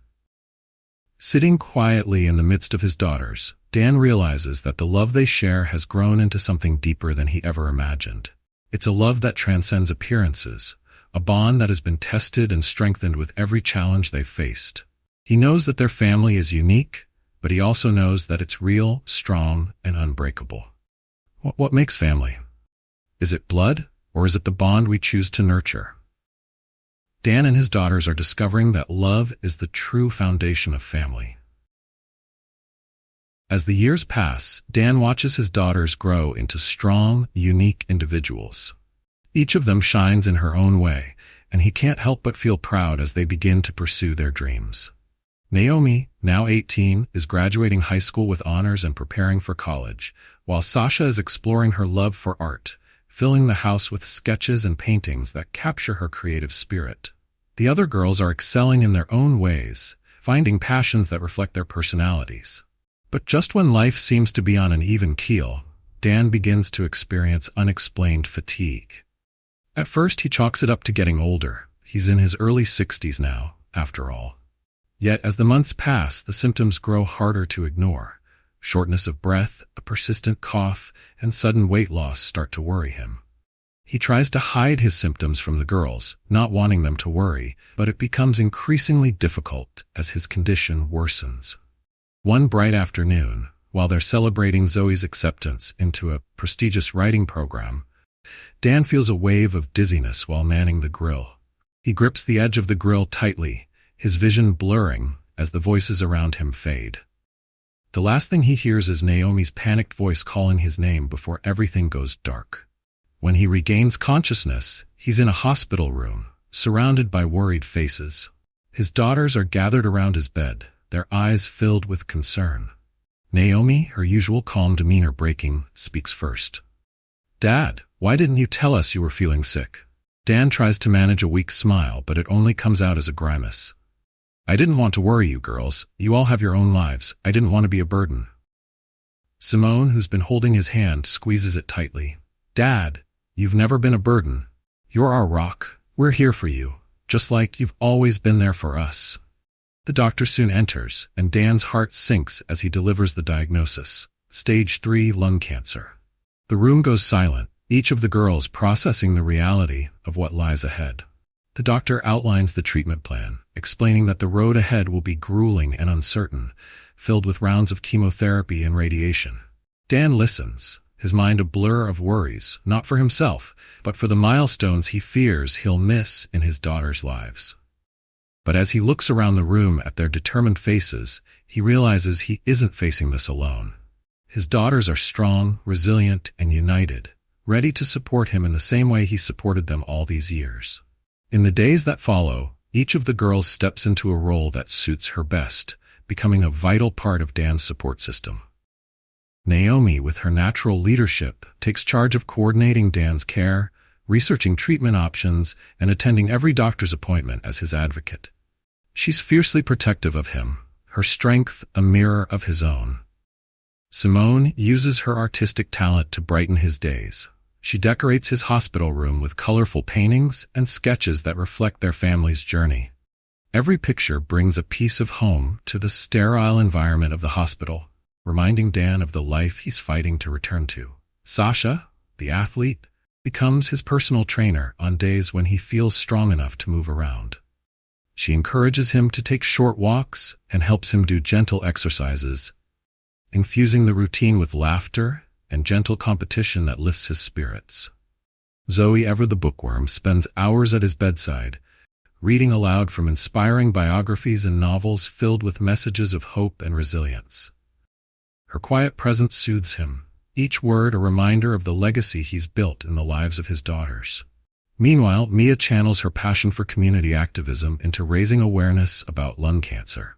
Sitting quietly in the midst of his daughters, Dan realizes that the love they share has grown into something deeper than he ever imagined. It's a love that transcends appearances, a bond that has been tested and strengthened with every challenge they've faced. He knows that their family is unique, but he also knows that it's real, strong, and unbreakable. What makes family? Is it blood, or is it the bond we choose to nurture? Dan and his daughters are discovering that love is the true foundation of family. As the years pass, Dan watches his daughters grow into strong, unique individuals. Each of them shines in her own way, and he can't help but feel proud as they begin to pursue their dreams. Naomi, now 18, is graduating high school with honors and preparing for college, while Sasha is exploring her love for art, filling the house with sketches and paintings that capture her creative spirit. The other girls are excelling in their own ways, finding passions that reflect their personalities. But just when life seems to be on an even keel, Dan begins to experience unexplained fatigue. At first, he chalks it up to getting older. He's in his early 60s now, after all. Yet, as the months pass, the symptoms grow harder to ignore. Shortness of breath, a persistent cough, and sudden weight loss start to worry him. He tries to hide his symptoms from the girls, not wanting them to worry, but it becomes increasingly difficult as his condition worsens. One bright afternoon, while they're celebrating Zoe's acceptance into a prestigious writing program, Dan feels a wave of dizziness while manning the grill. He grips the edge of the grill tightly, his vision blurring as the voices around him fade. The last thing he hears is Naomi's panicked voice calling his name before everything goes dark. When he regains consciousness, he's in a hospital room, surrounded by worried faces. His daughters are gathered around his bed, their eyes filled with concern. Naomi, her usual calm demeanor breaking, speaks first. "Dad, why didn't you tell us you were feeling sick?" Dan tries to manage a weak smile, but it only comes out as a grimace. "I didn't want to worry you girls. You all have your own lives. I didn't want to be a burden." Simone, who's been holding his hand, squeezes it tightly. "Dad, you've never been a burden. You're our rock. We're here for you, just like you've always been there for us." The doctor soon enters, and Dan's heart sinks as he delivers the diagnosis: Stage 3 lung cancer. The room goes silent, each of the girls processing the reality of what lies ahead. The doctor outlines the treatment plan, explaining that the road ahead will be grueling and uncertain, filled with rounds of chemotherapy and radiation. Dan listens, his mind a blur of worries, not for himself, but for the milestones he fears he'll miss in his daughters' lives. But as he looks around the room at their determined faces, he realizes he isn't facing this alone. His daughters are strong, resilient, and united, ready to support him in the same way he supported them all these years. In the days that follow, each of the girls steps into a role that suits her best, becoming a vital part of Dan's support system. Naomi, with her natural leadership, takes charge of coordinating Dan's care, researching treatment options, and attending every doctor's appointment as his advocate. She's fiercely protective of him, her strength a mirror of his own. Simone uses her artistic talent to brighten his days. She decorates his hospital room with colorful paintings and sketches that reflect their family's journey. Every picture brings a piece of home to the sterile environment of the hospital, reminding Dan of the life he's fighting to return to. Sasha, the athlete, becomes his personal trainer on days when he feels strong enough to move around. She encourages him to take short walks and helps him do gentle exercises, infusing the routine with laughter and gentle competition that lifts his spirits. Zoe, ever the bookworm, spends hours at his bedside, reading aloud from inspiring biographies and novels filled with messages of hope and resilience. Her quiet presence soothes him, each word a reminder of the legacy he's built in the lives of his daughters. Meanwhile, Mia channels her passion for community activism into raising awareness about lung cancer.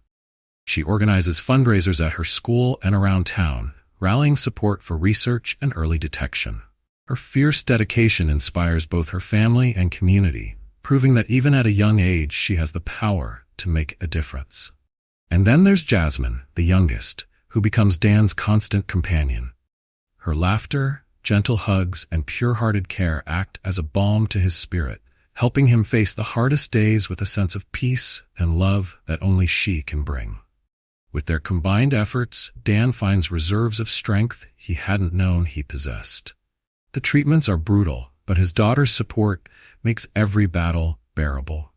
She organizes fundraisers at her school and around town, rallying support for research and early detection. Her fierce dedication inspires both her family and community, proving that even at a young age she has the power to make a difference. And then there's Jasmine, the youngest, who becomes Dan's constant companion. Her laughter, gentle hugs, and pure-hearted care act as a balm to his spirit, helping him face the hardest days with a sense of peace and love that only she can bring. With their combined efforts, Dan finds reserves of strength he hadn't known he possessed. The treatments are brutal, but his daughter's support makes every battle bearable.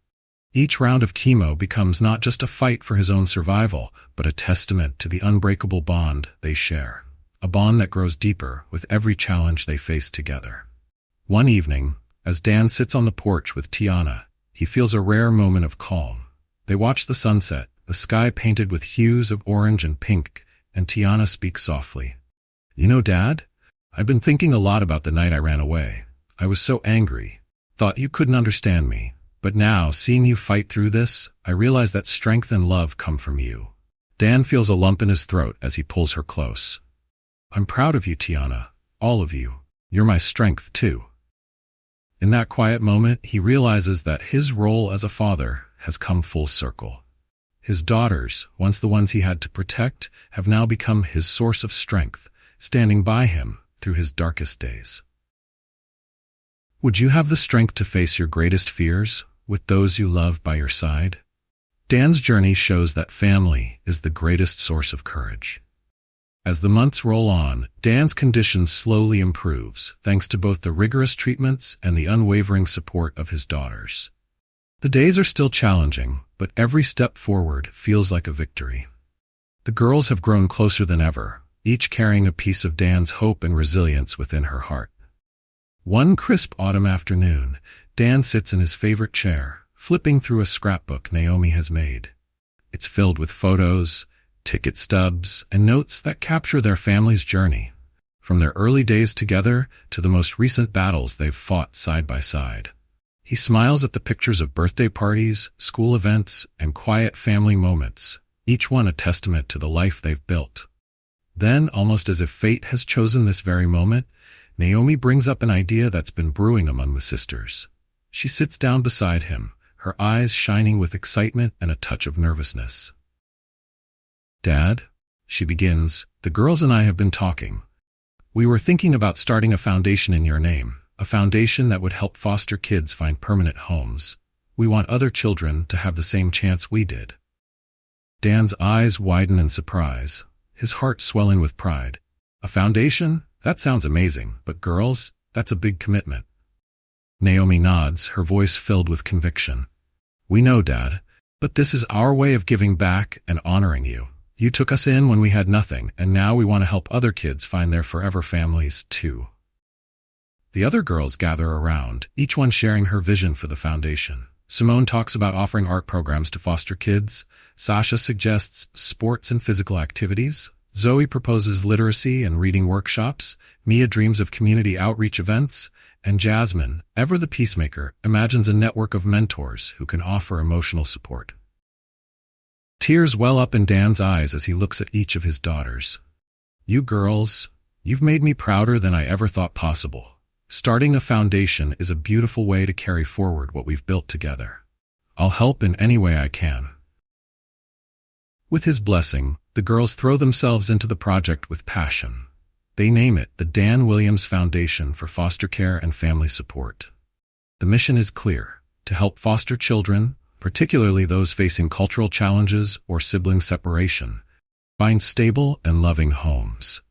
Each round of chemo becomes not just a fight for his own survival, but a testament to the unbreakable bond they share, a bond that grows deeper with every challenge they face together. One evening, as Dan sits on the porch with Tiana, he feels a rare moment of calm. They watch the sunset, the sky painted with hues of orange and pink, and Tiana speaks softly. "You know, Dad, I've been thinking a lot about the night I ran away. I was so angry, thought you couldn't understand me. But now, seeing you fight through this, I realize that strength and love come from you." Dan feels a lump in his throat as he pulls her close. "I'm proud of you, Tiana, all of you. You're my strength, too." In that quiet moment, he realizes that his role as a father has come full circle. His daughters, once the ones he had to protect, have now become his source of strength, standing by him through his darkest days. Would you have the strength to face your greatest fears with those you love by your side? Dan's journey shows that family is the greatest source of courage. As the months roll on, Dan's condition slowly improves, thanks to both the rigorous treatments and the unwavering support of his daughters. The days are still challenging, but every step forward feels like a victory. The girls have grown closer than ever, each carrying a piece of Dan's hope and resilience within her heart. One crisp autumn afternoon, Dan sits in his favorite chair, flipping through a scrapbook Naomi has made. It's filled with photos, ticket stubs, and notes that capture their family's journey, from their early days together to the most recent battles they've fought side by side. He smiles at the pictures of birthday parties, school events, and quiet family moments, each one a testament to the life they've built. Then, almost as if fate has chosen this very moment, Naomi brings up an idea that's been brewing among the sisters. She sits down beside him, her eyes shining with excitement and a touch of nervousness. "Dad," she begins, "the girls and I have been talking. We were thinking about starting a foundation in your name, a foundation that would help foster kids find permanent homes. We want other children to have the same chance we did." Dan's eyes widen in surprise, his heart swelling with pride. "A foundation? That sounds amazing, but girls, that's a big commitment." Naomi nods, her voice filled with conviction. "We know, Dad, but this is our way of giving back and honoring you. You took us in when we had nothing, and now we want to help other kids find their forever families, too." The other girls gather around, each one sharing her vision for the foundation. Simone talks about offering art programs to foster kids. Sasha suggests sports and physical activities. Zoe proposes literacy and reading workshops. Mia dreams of community outreach events. And Jasmine, ever the peacemaker, imagines a network of mentors who can offer emotional support. Tears well up in Dan's eyes as he looks at each of his daughters. You girls, you've made me prouder than I ever thought possible. Starting a foundation is a beautiful way to carry forward what we've built together. I'll help in any way I can." With his blessing, the girls throw themselves into the project with passion. They name it the Dan Williams Foundation for Foster Care and Family Support. The mission is clear: to help foster children, particularly those facing cultural challenges or sibling separation, find stable and loving homes.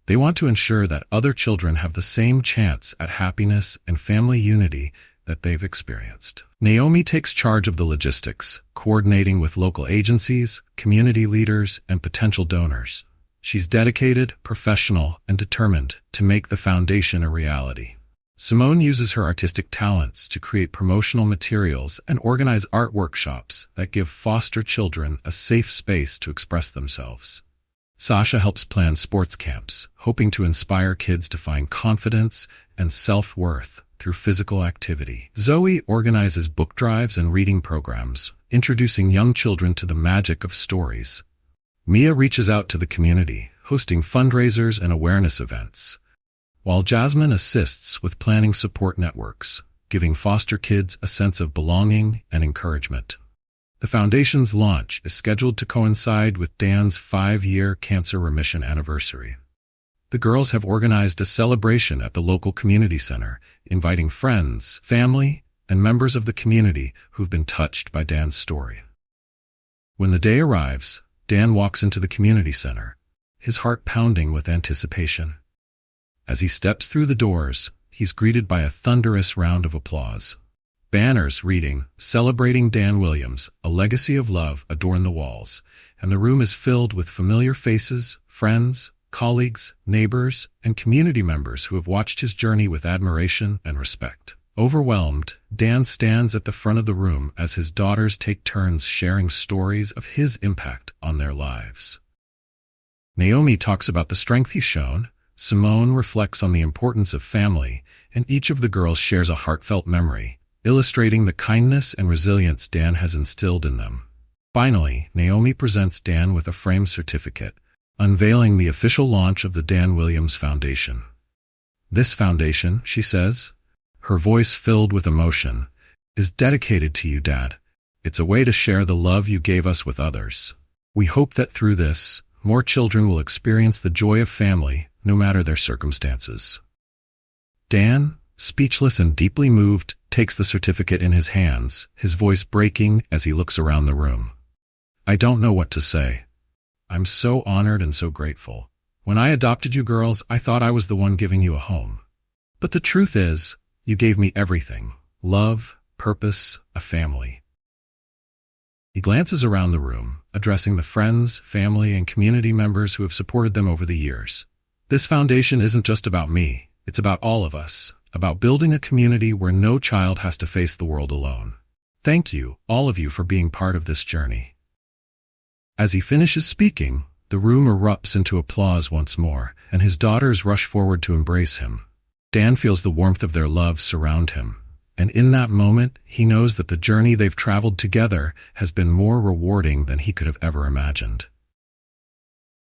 They want to ensure that other children have the same chance at happiness and family unity that they've experienced. Naomi takes charge of the logistics, coordinating with local agencies, community leaders, and potential donors. She's dedicated, professional, and determined to make the foundation a reality. Simone uses her artistic talents to create promotional materials and organize art workshops that give foster children a safe space to express themselves. Sasha helps plan sports camps, hoping to inspire kids to find confidence and self-worth through physical activity. Zoe organizes book drives and reading programs, introducing young children to the magic of stories. Mia reaches out to the community, hosting fundraisers and awareness events, while Jasmine assists with planning support networks, giving foster kids a sense of belonging and encouragement. The foundation's launch is scheduled to coincide with Dan's 5-year cancer remission anniversary. The girls have organized a celebration at the local community center, inviting friends, family, and members of the community who've been touched by Dan's story. When the day arrives, Dan walks into the community center, his heart pounding with anticipation. As he steps through the doors, he's greeted by a thunderous round of applause. Banners reading, "Celebrating Dan Williams, a Legacy of Love," adorn the walls, and the room is filled with familiar faces, friends, colleagues, neighbors, and community members who have watched his journey with admiration and respect. Overwhelmed, Dan stands at the front of the room as his daughters take turns sharing stories of his impact on their lives. Naomi talks about the strength he's shown, Simone reflects on the importance of family, and each of the girls shares a heartfelt memory, illustrating the kindness and resilience Dan has instilled in them. Finally, Naomi presents Dan with a framed certificate, unveiling the official launch of the Dan Williams Foundation. "This foundation," she says, her voice filled with emotion, "is dedicated to you, Dad. It's a way to share the love you gave us with others. We hope that through this, more children will experience the joy of family, no matter their circumstances." Dan, speechless and deeply moved, takes the certificate in his hands, his voice breaking as he looks around the room. "I don't know what to say. I'm so honored and so grateful. When I adopted you girls, I thought I was the one giving you a home. But the truth is, you gave me everything: love, purpose, a family." He glances around the room, addressing the friends, family, and community members who have supported them over the years. "This foundation isn't just about me. It's about all of us, about building a community where no child has to face the world alone. Thank you, all of you, for being part of this journey." As he finishes speaking, the room erupts into applause once more, and his daughters rush forward to embrace him. Dan feels the warmth of their love surround him, and in that moment, he knows that the journey they've traveled together has been more rewarding than he could have ever imagined.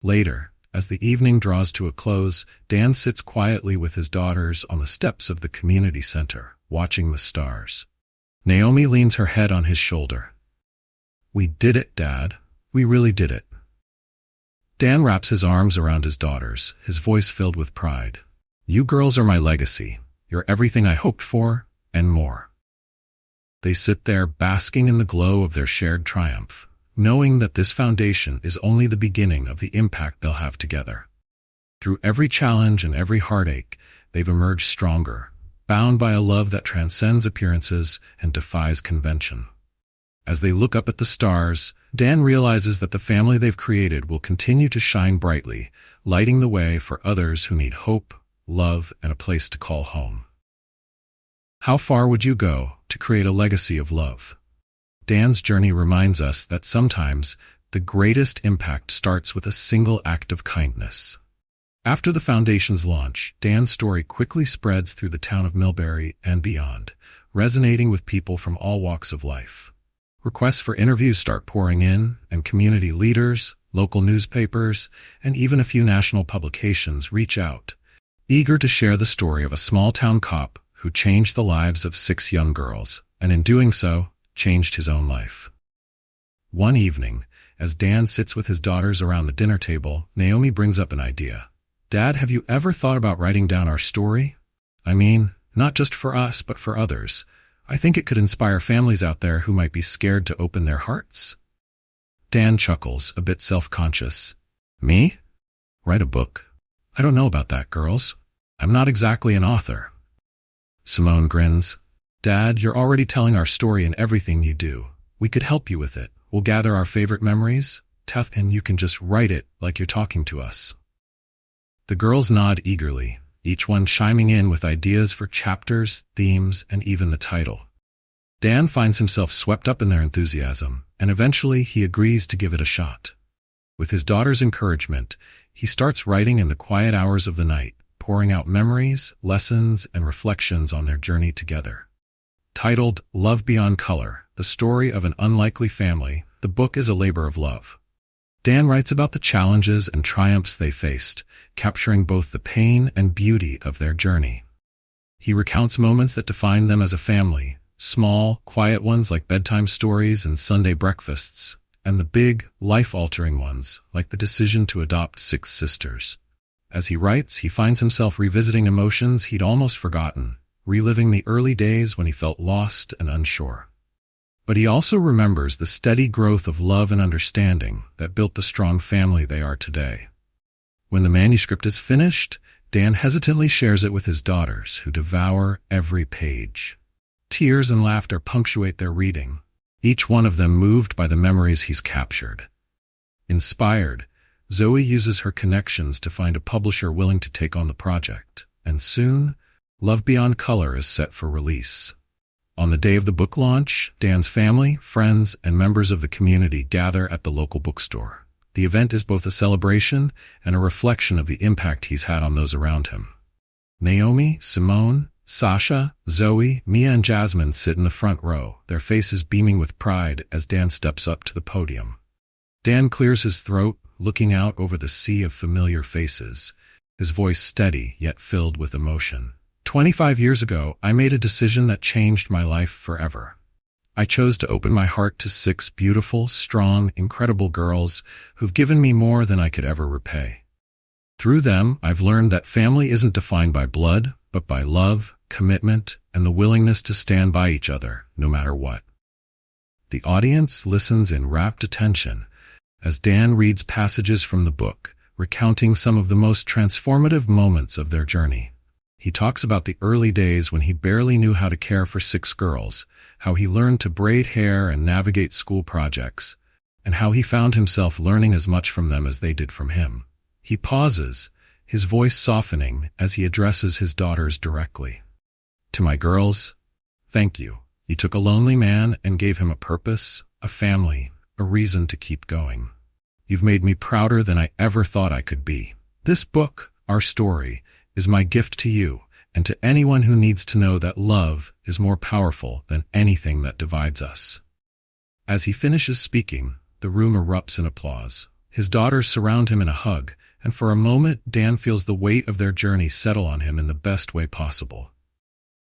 Later, as the evening draws to a close, Dan sits quietly with his daughters on the steps of the community center, watching the stars. Naomi leans her head on his shoulder. "We did it, Dad. We really did it." Dan wraps his arms around his daughters, his voice filled with pride. "You girls are my legacy. You're everything I hoped for, and more." They sit there basking in the glow of their shared triumph, knowing that this foundation is only the beginning of the impact they'll have together. Through every challenge and every heartache, they've emerged stronger, bound by a love that transcends appearances and defies convention. As they look up at the stars, Dan realizes that the family they've created will continue to shine brightly, lighting the way for others who need hope, love, and a place to call home. How far would you go to create a legacy of love? Dan's journey reminds us that sometimes the greatest impact starts with a single act of kindness. After the foundation's launch, Dan's story quickly spreads through the town of Millbury and beyond, resonating with people from all walks of life. Requests for interviews start pouring in, and community leaders, local newspapers, and even a few national publications reach out, eager to share the story of a small-town cop who changed the lives of 6 young girls, and in doing so, changed his own life. One evening, as Dan sits with his daughters around the dinner table, Naomi brings up an idea. "Dad, have you ever thought about writing down our story? I mean, not just for us, but for others. I think it could inspire families out there who might be scared to open their hearts." Dan chuckles, a bit self-conscious. "Me? Write a book? I don't know about that, girls. I'm not exactly an author." Simone grins. "Dad, you're already telling our story in everything you do. We could help you with it. We'll gather our favorite memories, and you can just write it like you're talking to us." The girls nod eagerly, each one chiming in with ideas for chapters, themes, and even the title. Dan finds himself swept up in their enthusiasm, and eventually he agrees to give it a shot. With his daughter's encouragement, he starts writing in the quiet hours of the night, pouring out memories, lessons, and reflections on their journey together. Titled Love Beyond Color, the story of an unlikely family, the book is a labor of love. Dan writes about the challenges and triumphs they faced, capturing both the pain and beauty of their journey. He recounts moments that defined them as a family, small, quiet ones like bedtime stories and Sunday breakfasts, and the big, life-altering ones like the decision to adopt 6 sisters. As he writes, he finds himself revisiting emotions he'd almost forgotten, reliving the early days when he felt lost and unsure. But he also remembers the steady growth of love and understanding that built the strong family they are today. When the manuscript is finished, Dan hesitantly shares it with his daughters, who devour every page. Tears and laughter punctuate their reading, each one of them moved by the memories he's captured. Inspired, Zoe uses her connections to find a publisher willing to take on the project, and soon, Love Beyond Color is set for release. On the day of the book launch, Dan's family, friends, and members of the community gather at the local bookstore. The event is both a celebration and a reflection of the impact he's had on those around him. Naomi, Simone, Sasha, Zoe, Mia, and Jasmine sit in the front row, their faces beaming with pride as Dan steps up to the podium. Dan clears his throat, looking out over the sea of familiar faces, his voice steady yet filled with emotion. 25 years ago, I made a decision that changed my life forever. I chose to open my heart to 6 beautiful, strong, incredible girls who've given me more than I could ever repay. Through them, I've learned that family isn't defined by blood, but by love, commitment, and the willingness to stand by each other, no matter what. The audience listens in rapt attention as Dan reads passages from the book, recounting some of the most transformative moments of their journey. He talks about the early days when he barely knew how to care for 6 girls, how he learned to braid hair and navigate school projects, and how he found himself learning as much from them as they did from him. He pauses, his voice softening as he addresses his daughters directly. To my girls, thank you. You took a lonely man and gave him a purpose, a family, a reason to keep going. You've made me prouder than I ever thought I could be. This book, our story, is my gift to you and to anyone who needs to know that love is more powerful than anything that divides us. As he finishes speaking, the room erupts in applause. His daughters surround him in a hug, and for a moment Dan feels the weight of their journey settle on him in the best way possible.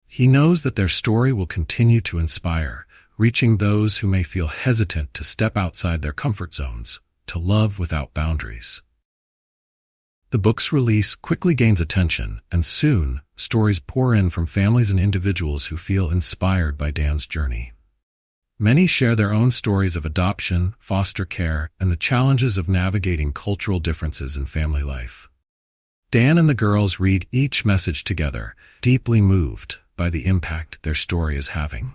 He knows that their story will continue to inspire, reaching those who may feel hesitant to step outside their comfort zones, to love without boundaries. The book's release quickly gains attention, and soon, stories pour in from families and individuals who feel inspired by Dan's journey. Many share their own stories of adoption, foster care, and the challenges of navigating cultural differences in family life. Dan and the girls read each message together, deeply moved by the impact their story is having.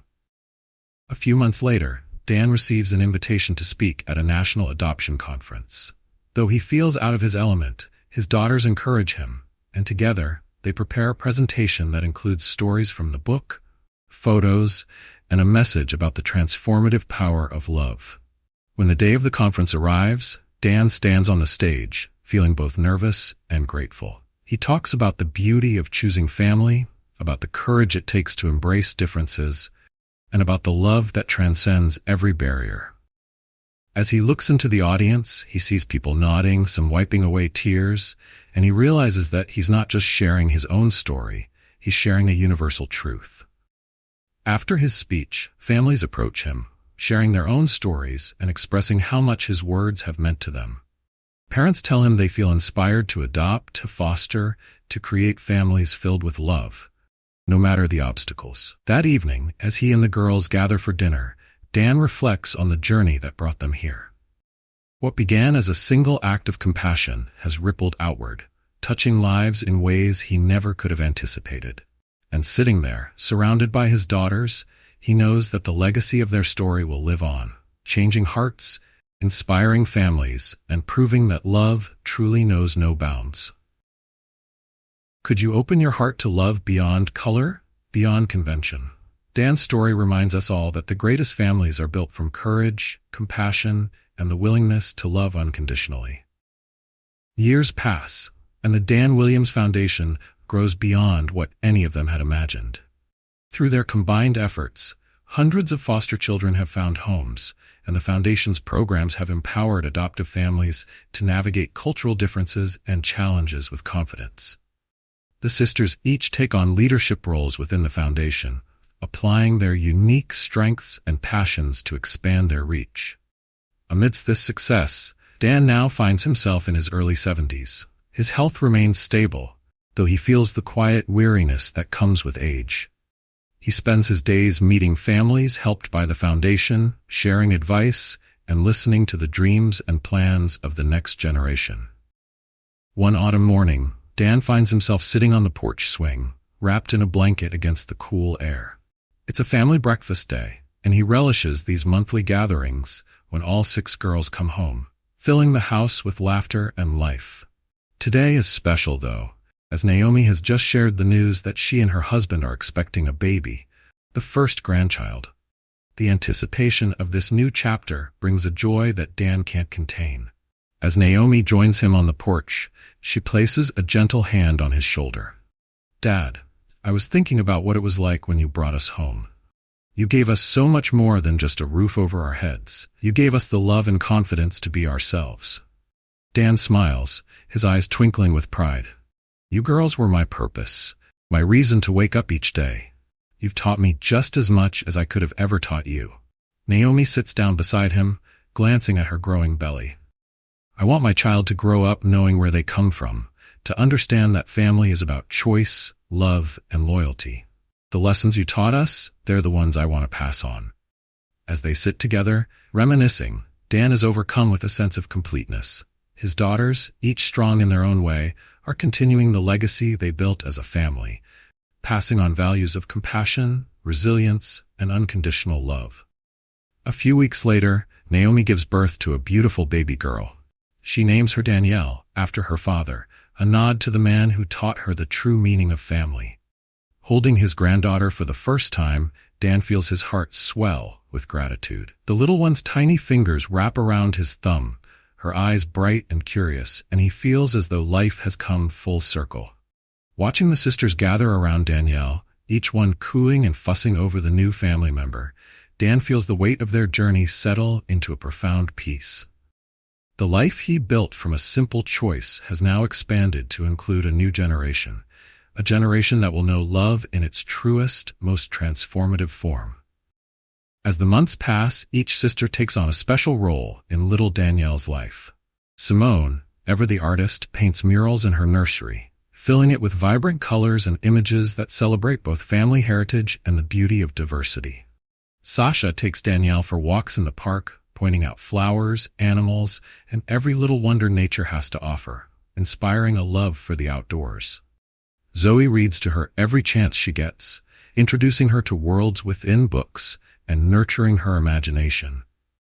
A few months later, Dan receives an invitation to speak at a national adoption conference. Though he feels out of his element, his daughters encourage him, and together, they prepare a presentation that includes stories from the book, photos, and a message about the transformative power of love. When the day of the conference arrives, Dan stands on the stage, feeling both nervous and grateful. He talks about the beauty of choosing family, about the courage it takes to embrace differences, and about the love that transcends every barrier. As he looks into the audience, he sees people nodding, some wiping away tears, and he realizes that he's not just sharing his own story, he's sharing a universal truth. After his speech, families approach him, sharing their own stories and expressing how much his words have meant to them. Parents tell him they feel inspired to adopt, to foster, to create families filled with love, no matter the obstacles. That evening, as he and the girls gather for dinner, Dan reflects on the journey that brought them here. What began as a single act of compassion has rippled outward, touching lives in ways he never could have anticipated. And sitting there, surrounded by his daughters, he knows that the legacy of their story will live on, changing hearts, inspiring families, and proving that love truly knows no bounds. Could you open your heart to love beyond color, beyond convention? Dan's story reminds us all that the greatest families are built from courage, compassion, and the willingness to love unconditionally. Years pass, and the Dan Williams Foundation grows beyond what any of them had imagined. Through their combined efforts, hundreds of foster children have found homes, and the Foundation's programs have empowered adoptive families to navigate cultural differences and challenges with confidence. The sisters each take on leadership roles within the Foundation, applying their unique strengths and passions to expand their reach. Amidst this success, Dan now finds himself in his early 70s. His health remains stable, though he feels the quiet weariness that comes with age. He spends his days meeting families helped by the Foundation, sharing advice, and listening to the dreams and plans of the next generation. One autumn morning, Dan finds himself sitting on the porch swing, wrapped in a blanket against the cool air. It's a family breakfast day, and he relishes these monthly gatherings when all 6 girls come home, filling the house with laughter and life. Today is special, though, as Naomi has just shared the news that she and her husband are expecting a baby, the first grandchild. The anticipation of this new chapter brings a joy that Dan can't contain. As Naomi joins him on the porch, she places a gentle hand on his shoulder. "Dad, I was thinking about what it was like when you brought us home. You gave us so much more than just a roof over our heads. You gave us the love and confidence to be ourselves." Dan smiles, his eyes twinkling with pride. "You girls were my purpose, my reason to wake up each day. You've taught me just as much as I could have ever taught you." Naomi sits down beside him, glancing at her growing belly. "I want my child to grow up knowing where they come from, to understand that family is about choice, love, and loyalty. The lessons you taught us, they're the ones I want to pass on." As they sit together, reminiscing, Dan is overcome with a sense of completeness. His daughters, each strong in their own way, are continuing the legacy they built as a family, passing on values of compassion, resilience, and unconditional love. A few weeks later, Naomi gives birth to a beautiful baby girl. She names her Danielle, after her father, a nod to the man who taught her the true meaning of family. Holding his granddaughter for the first time, Dan feels his heart swell with gratitude. The little one's tiny fingers wrap around his thumb, her eyes bright and curious, and he feels as though life has come full circle. Watching the sisters gather around Danielle, each one cooing and fussing over the new family member, Dan feels the weight of their journey settle into a profound peace. The life he built from a simple choice has now expanded to include a new generation, a generation that will know love in its truest, most transformative form. As the months pass, each sister takes on a special role in little Danielle's life. Simone, ever the artist, paints murals in her nursery, filling it with vibrant colors and images that celebrate both family heritage and the beauty of diversity. Sasha takes Danielle for walks in the park, pointing out flowers, animals, and every little wonder nature has to offer, inspiring a love for the outdoors. Zoe reads to her every chance she gets, introducing her to worlds within books and nurturing her imagination.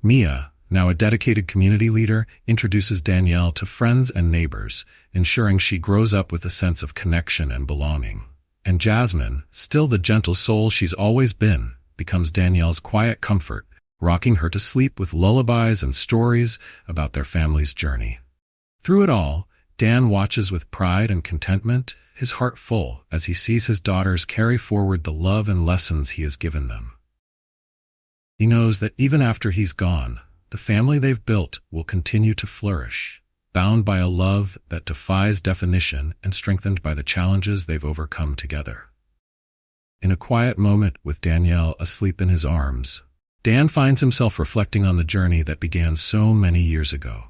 Mia, now a dedicated community leader, introduces Danielle to friends and neighbors, ensuring she grows up with a sense of connection and belonging. And Jasmine, still the gentle soul she's always been, becomes Danielle's quiet comfort, rocking her to sleep with lullabies and stories about their family's journey. Through it all, Dan watches with pride and contentment, his heart full as he sees his daughters carry forward the love and lessons he has given them. He knows that even after he's gone, the family they've built will continue to flourish, bound by a love that defies definition and strengthened by the challenges they've overcome together. In a quiet moment with Danielle asleep in his arms, Dan finds himself reflecting on the journey that began so many years ago.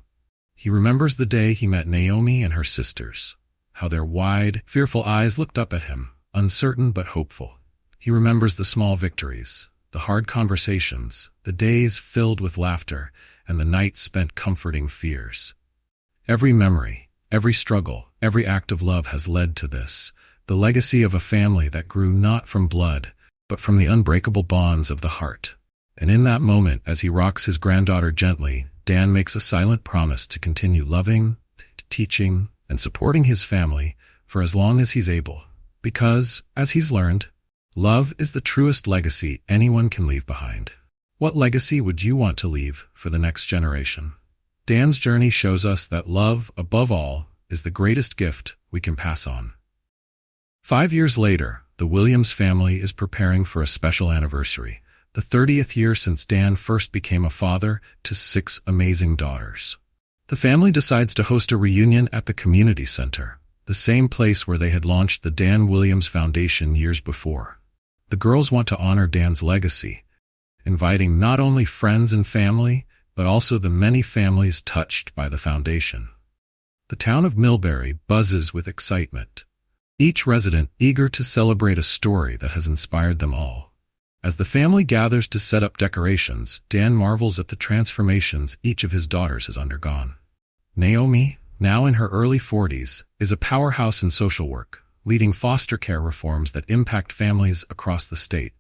He remembers the day he met Naomi and her sisters, how their wide, fearful eyes looked up at him, uncertain but hopeful. He remembers the small victories, the hard conversations, the days filled with laughter, and the nights spent comforting fears. Every memory, every struggle, every act of love has led to this, the legacy of a family that grew not from blood, but from the unbreakable bonds of the heart. And in that moment, as he rocks his granddaughter gently, Dan makes a silent promise to continue loving, teaching, and supporting his family for as long as he's able. Because, as he's learned, love is the truest legacy anyone can leave behind. What legacy would you want to leave for the next generation? Dan's journey shows us that love, above all, is the greatest gift we can pass on. 5 years later, the Williams family is preparing for a special anniversary, the 30th year since Dan first became a father to 6 amazing daughters. The family decides to host a reunion at the community center, the same place where they had launched the Dan Williams Foundation years before. The girls want to honor Dan's legacy, inviting not only friends and family, but also the many families touched by the foundation. The town of Millbury buzzes with excitement, each resident eager to celebrate a story that has inspired them all. As the family gathers to set up decorations, Dan marvels at the transformations each of his daughters has undergone. Naomi, now in her early 40s, is a powerhouse in social work, leading foster care reforms that impact families across the state.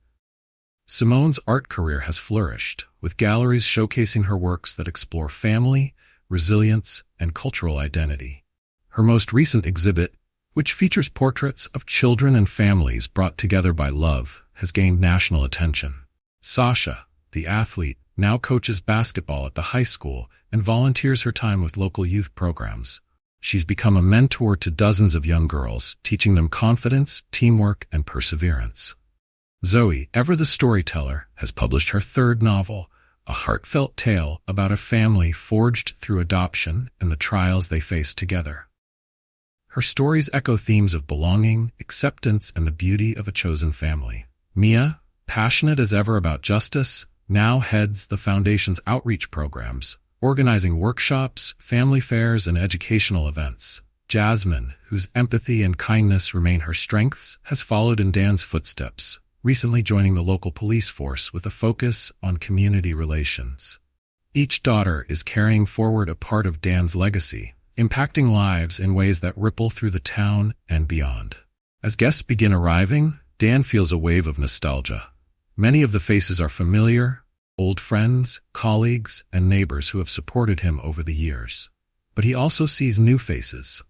Simone's art career has flourished, with galleries showcasing her works that explore family, resilience, and cultural identity. Her most recent exhibit, which features portraits of children and families brought together by love, has gained national attention. Sasha, the athlete, now coaches basketball at the high school and volunteers her time with local youth programs. She's become a mentor to dozens of young girls, teaching them confidence, teamwork, and perseverance. Zoe, ever the storyteller, has published her 3rd novel, a heartfelt tale about a family forged through adoption and the trials they face together. Her stories echo themes of belonging, acceptance, and the beauty of a chosen family. Mia, passionate as ever about justice, now heads the Foundation's outreach programs, organizing workshops, family fairs, and educational events. Jasmine, whose empathy and kindness remain her strengths, has followed in Dan's footsteps, recently joining the local police force with a focus on community relations. Each daughter is carrying forward a part of Dan's legacy, impacting lives in ways that ripple through the town and beyond. As guests begin arriving, Dan feels a wave of nostalgia. Many of the faces are familiar, old friends, colleagues, and neighbors who have supported him over the years. But he also sees new faces.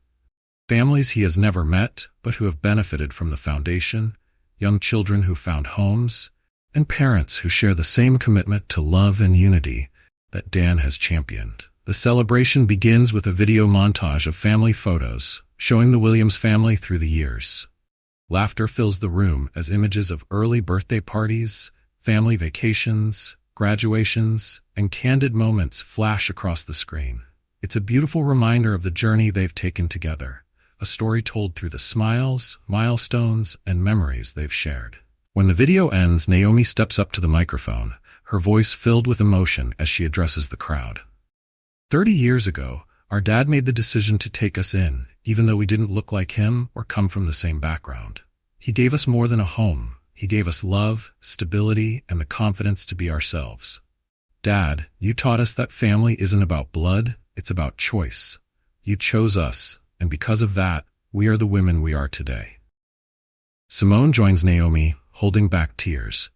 Families he has never met, but who have benefited from the foundation, young children who found homes, and parents who share the same commitment to love and unity that Dan has championed. The celebration begins with a video montage of family photos, showing the Williams family through the years. Laughter fills the room as images of early birthday parties, family vacations, graduations, and candid moments flash across the screen. It's a beautiful reminder of the journey they've taken together, a story told through the smiles, milestones, and memories they've shared. When the video ends, Naomi steps up to the microphone, her voice filled with emotion as she addresses the crowd. 30 years ago, our dad made the decision to take us in, even though we didn't look like him or come from the same background. He gave us more than a home. He gave us love, stability, and the confidence to be ourselves. Dad, you taught us that family isn't about blood, it's about choice. You chose us, and because of that, we are the women we are today. Simone joins Naomi, holding back tears.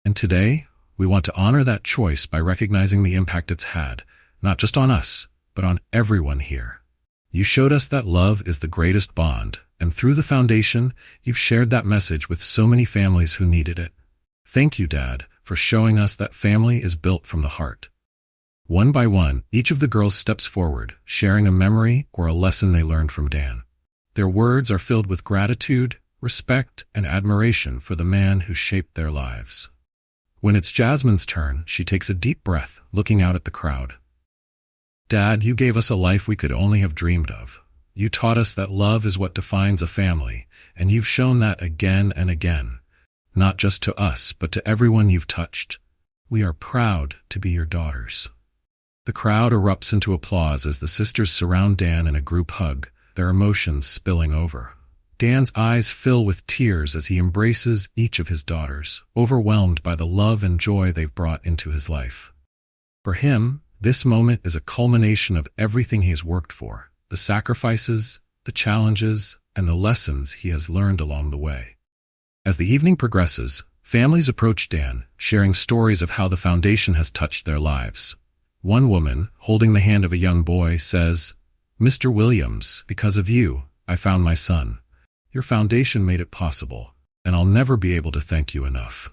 And today, we want to honor that choice by recognizing the impact it's had, not just on us, but on everyone here. You showed us that love is the greatest bond, and through the foundation, you've shared that message with so many families who needed it. Thank you, Dad, for showing us that family is built from the heart. One by one, each of the girls steps forward, sharing a memory or a lesson they learned from Dan. Their words are filled with gratitude, respect, and admiration for the man who shaped their lives. When it's Jasmine's turn, she takes a deep breath, looking out at the crowd. Dad, you gave us a life we could only have dreamed of. You taught us that love is what defines a family, and you've shown that again and again. Not just to us, but to everyone you've touched. We are proud to be your daughters. The crowd erupts into applause as the sisters surround Dan in a group hug, their emotions spilling over. Dan's eyes fill with tears as he embraces each of his daughters, overwhelmed by the love and joy they've brought into his life. For him, this moment is a culmination of everything he has worked for, the sacrifices, the challenges, and the lessons he has learned along the way. As the evening progresses, families approach Dan, sharing stories of how the foundation has touched their lives. One woman, holding the hand of a young boy, says, "Mr. Williams, because of you, I found my son. Your foundation made it possible, and I'll never be able to thank you enough."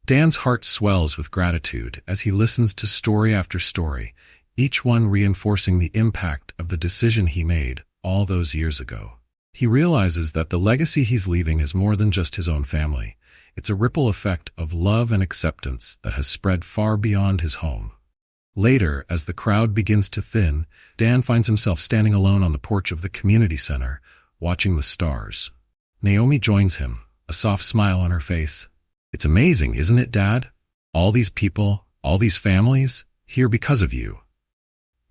Dan's heart swells with gratitude as he listens to story after story, each one reinforcing the impact of the decision he made all those years ago. He realizes that the legacy he's leaving is more than just his own family. It's a ripple effect of love and acceptance that has spread far beyond his home. Later, as the crowd begins to thin, Dan finds himself standing alone on the porch of the community center, watching the stars. Naomi joins him, a soft smile on her face. "It's amazing, isn't it, Dad? All these people, all these families, here because of you."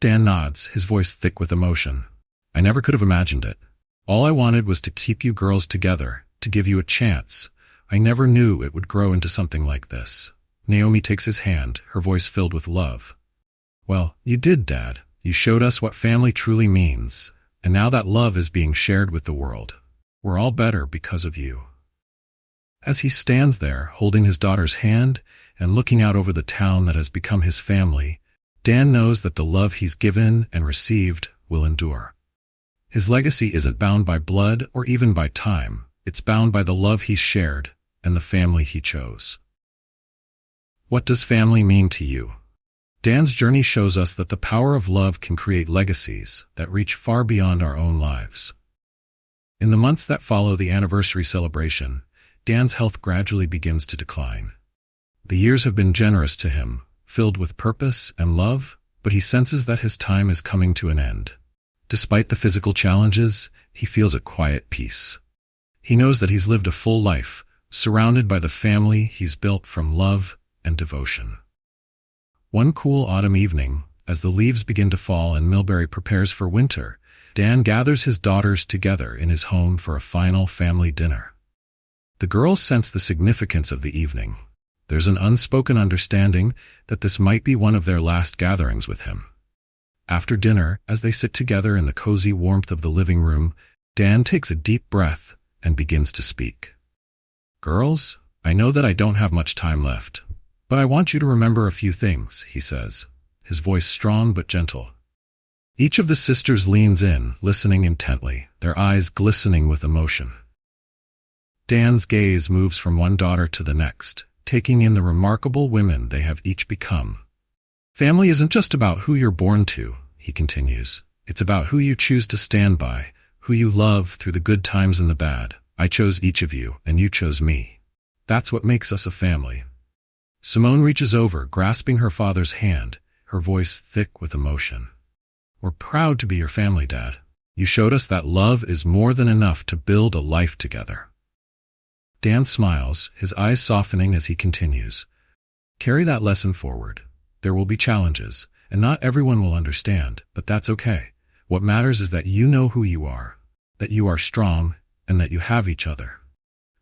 Dan nods, his voice thick with emotion. "I never could have imagined it. All I wanted was to keep you girls together, to give you a chance. I never knew it would grow into something like this." Naomi takes his hand, her voice filled with love. "Well, you did, Dad. You showed us what family truly means, and now that love is being shared with the world. We're all better because of you." As he stands there, holding his daughter's hand and looking out over the town that has become his family, Dan knows that the love he's given and received will endure. His legacy isn't bound by blood or even by time. It's bound by the love he shared and the family he chose. What does family mean to you? Dan's journey shows us that the power of love can create legacies that reach far beyond our own lives. In the months that follow the anniversary celebration, Dan's health gradually begins to decline. The years have been generous to him, filled with purpose and love, but he senses that his time is coming to an end. Despite the physical challenges, he feels a quiet peace. He knows that he's lived a full life, surrounded by the family he's built from love and devotion. One cool autumn evening, as the leaves begin to fall and Millbury prepares for winter, Dan gathers his daughters together in his home for a final family dinner. The girls sense the significance of the evening. There's an unspoken understanding that this might be one of their last gatherings with him. After dinner, as they sit together in the cozy warmth of the living room, Dan takes a deep breath and begins to speak. "Girls, I know that I don't have much time left, but I want you to remember a few things," he says, his voice strong but gentle. Each of the sisters leans in, listening intently, their eyes glistening with emotion. Dan's gaze moves from one daughter to the next, taking in the remarkable women they have each become. "Family isn't just about who you're born to," he continues. "It's about who you choose to stand by, who you love through the good times and the bad. I chose each of you, and you chose me. That's what makes us a family." Simone reaches over, grasping her father's hand, her voice thick with emotion. "We're proud to be your family, Dad. You showed us that love is more than enough to build a life together." Dan smiles, his eyes softening as he continues. "Carry that lesson forward. There will be challenges, and not everyone will understand, but that's okay. What matters is that you know who you are, that you are strong, and that you have each other."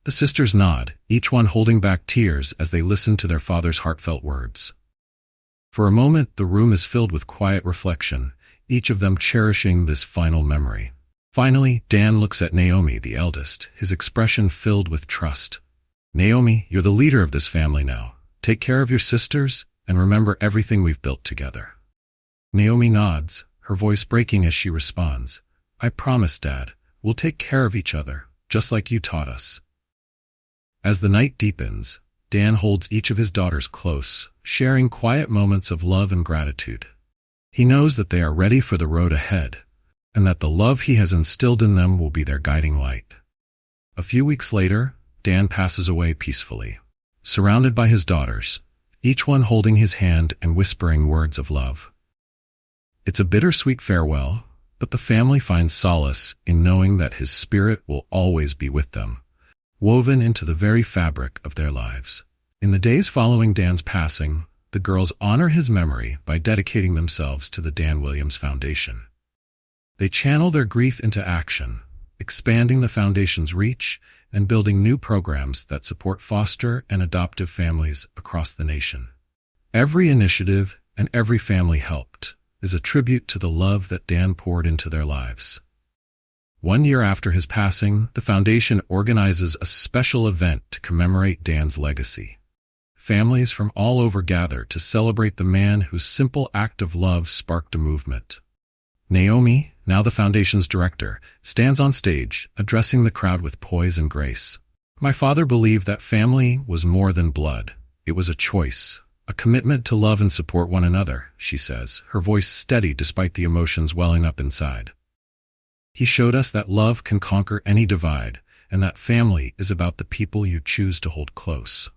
The sisters nod, each one holding back tears as they listen to their father's heartfelt words. For a moment, the room is filled with quiet reflection, each of them cherishing this final memory. Finally, Dan looks at Naomi, the eldest, his expression filled with trust. "Naomi, you're the leader of this family now. Take care of your sisters, and remember everything we've built together." Naomi nods, her voice breaking as she responds, "I promise, Dad, we'll take care of each other, just like you taught us." As the night deepens, Dan holds each of his daughters close, sharing quiet moments of love and gratitude. He knows that they are ready for the road ahead, and that the love he has instilled in them will be their guiding light. A few weeks later, Dan passes away peacefully. surrounded by his daughters, each one holding his hand and whispering words of love. It's a bittersweet farewell, but the family finds solace in knowing that his spirit will always be with them, woven into the very fabric of their lives. In the days following Dan's passing, the girls honor his memory by dedicating themselves to the Dan Williams Foundation. They channel their grief into action, expanding the foundation's reach and building new programs that support foster and adoptive families across the nation. Every initiative and every family helped is a tribute to the love that Dan poured into their lives. 1 year after his passing, the foundation organizes a special event to commemorate Dan's legacy. Families from all over gather to celebrate the man whose simple act of love sparked a movement. Naomi, now the foundation's director, stands on stage, addressing the crowd with poise and grace. My father believed that family was more than blood. It was a choice, a commitment to love and support one another, she says, her voice steady despite the emotions welling up inside. He showed us that love can conquer any divide, and that family is about the people you choose to hold close.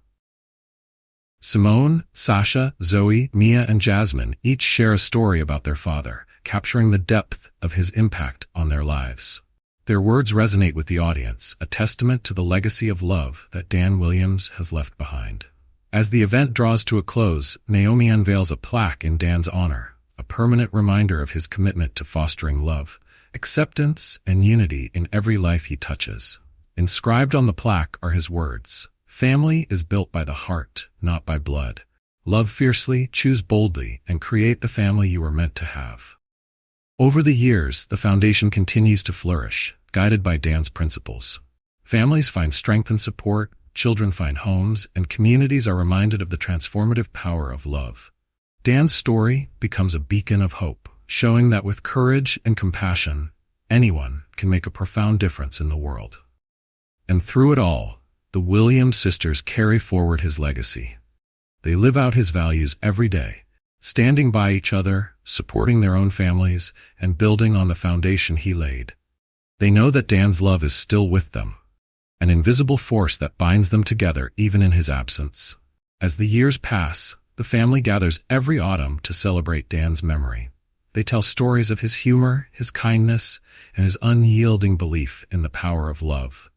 Simone, Sasha, Zoe, Mia, and Jasmine each share a story about their father, capturing the depth of his impact on their lives. Their words resonate with the audience, a testament to the legacy of love that Dan Williams has left behind. As the event draws to a close, Naomi unveils a plaque in Dan's honor, a permanent reminder of his commitment to fostering love, acceptance, and unity in every life he touches. Inscribed on the plaque are his words: "Family is built by the heart, not by blood. Love fiercely, choose boldly, and create the family you are meant to have." Over the years, the foundation continues to flourish, guided by Dan's principles. Families find strength and support, children find homes, and communities are reminded of the transformative power of love. Dan's story becomes a beacon of hope, showing that with courage and compassion, anyone can make a profound difference in the world. And through it all, the Williams sisters carry forward his legacy. They live out his values every day, standing by each other, supporting their own families, and building on the foundation he laid. They know that Dan's love is still with them, an invisible force that binds them together even in his absence. As the years pass, the family gathers every autumn to celebrate Dan's memory. They tell stories of his humor, his kindness, and his unyielding belief in the power of love.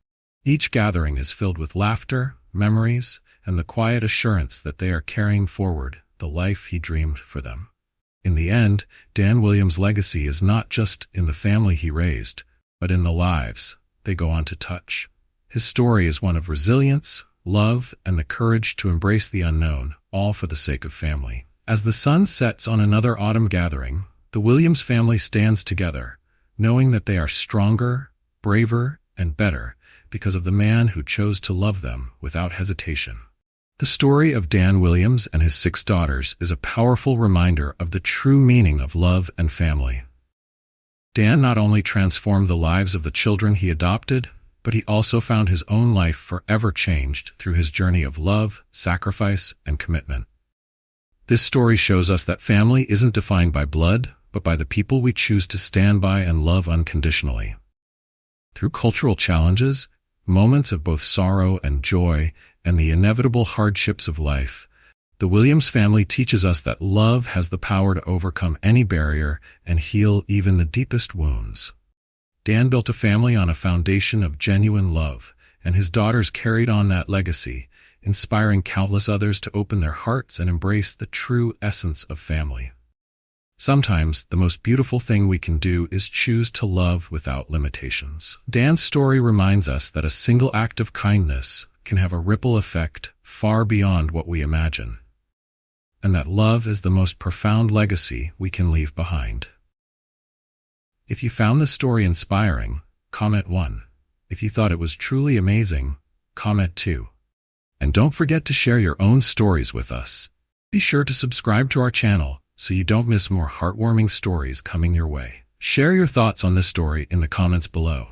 Each gathering is filled with laughter, memories, and the quiet assurance that they are carrying forward the life he dreamed for them. In the end, Dan Williams' legacy is not just in the family he raised, but in the lives they go on to touch. His story is one of resilience, love, and the courage to embrace the unknown, all for the sake of family. As the sun sets on another autumn gathering, the Williams family stands together, knowing that they are stronger, braver, and better because of the man who chose to love them without hesitation. The story of Dan Williams and his 6 daughters is a powerful reminder of the true meaning of love and family. Dan not only transformed the lives of the children he adopted, but he also found his own life forever changed through his journey of love, sacrifice, and commitment. This story shows us that family isn't defined by blood, but by the people we choose to stand by and love unconditionally. Through cultural challenges, moments of both sorrow and joy, and the inevitable hardships of life, the Williams family teaches us that love has the power to overcome any barrier and heal even the deepest wounds. Dan built a family on a foundation of genuine love, and his daughters carried on that legacy, inspiring countless others to open their hearts and embrace the true essence of family. Sometimes, the most beautiful thing we can do is choose to love without limitations. Dan's story reminds us that a single act of kindness can have a ripple effect far beyond what we imagine, and that love is the most profound legacy we can leave behind. If you found this story inspiring, comment 1. If you thought it was truly amazing, comment 2. And don't forget to share your own stories with us. Be sure to subscribe to our channel so you don't miss more heartwarming stories coming your way. Share your thoughts on this story in the comments below.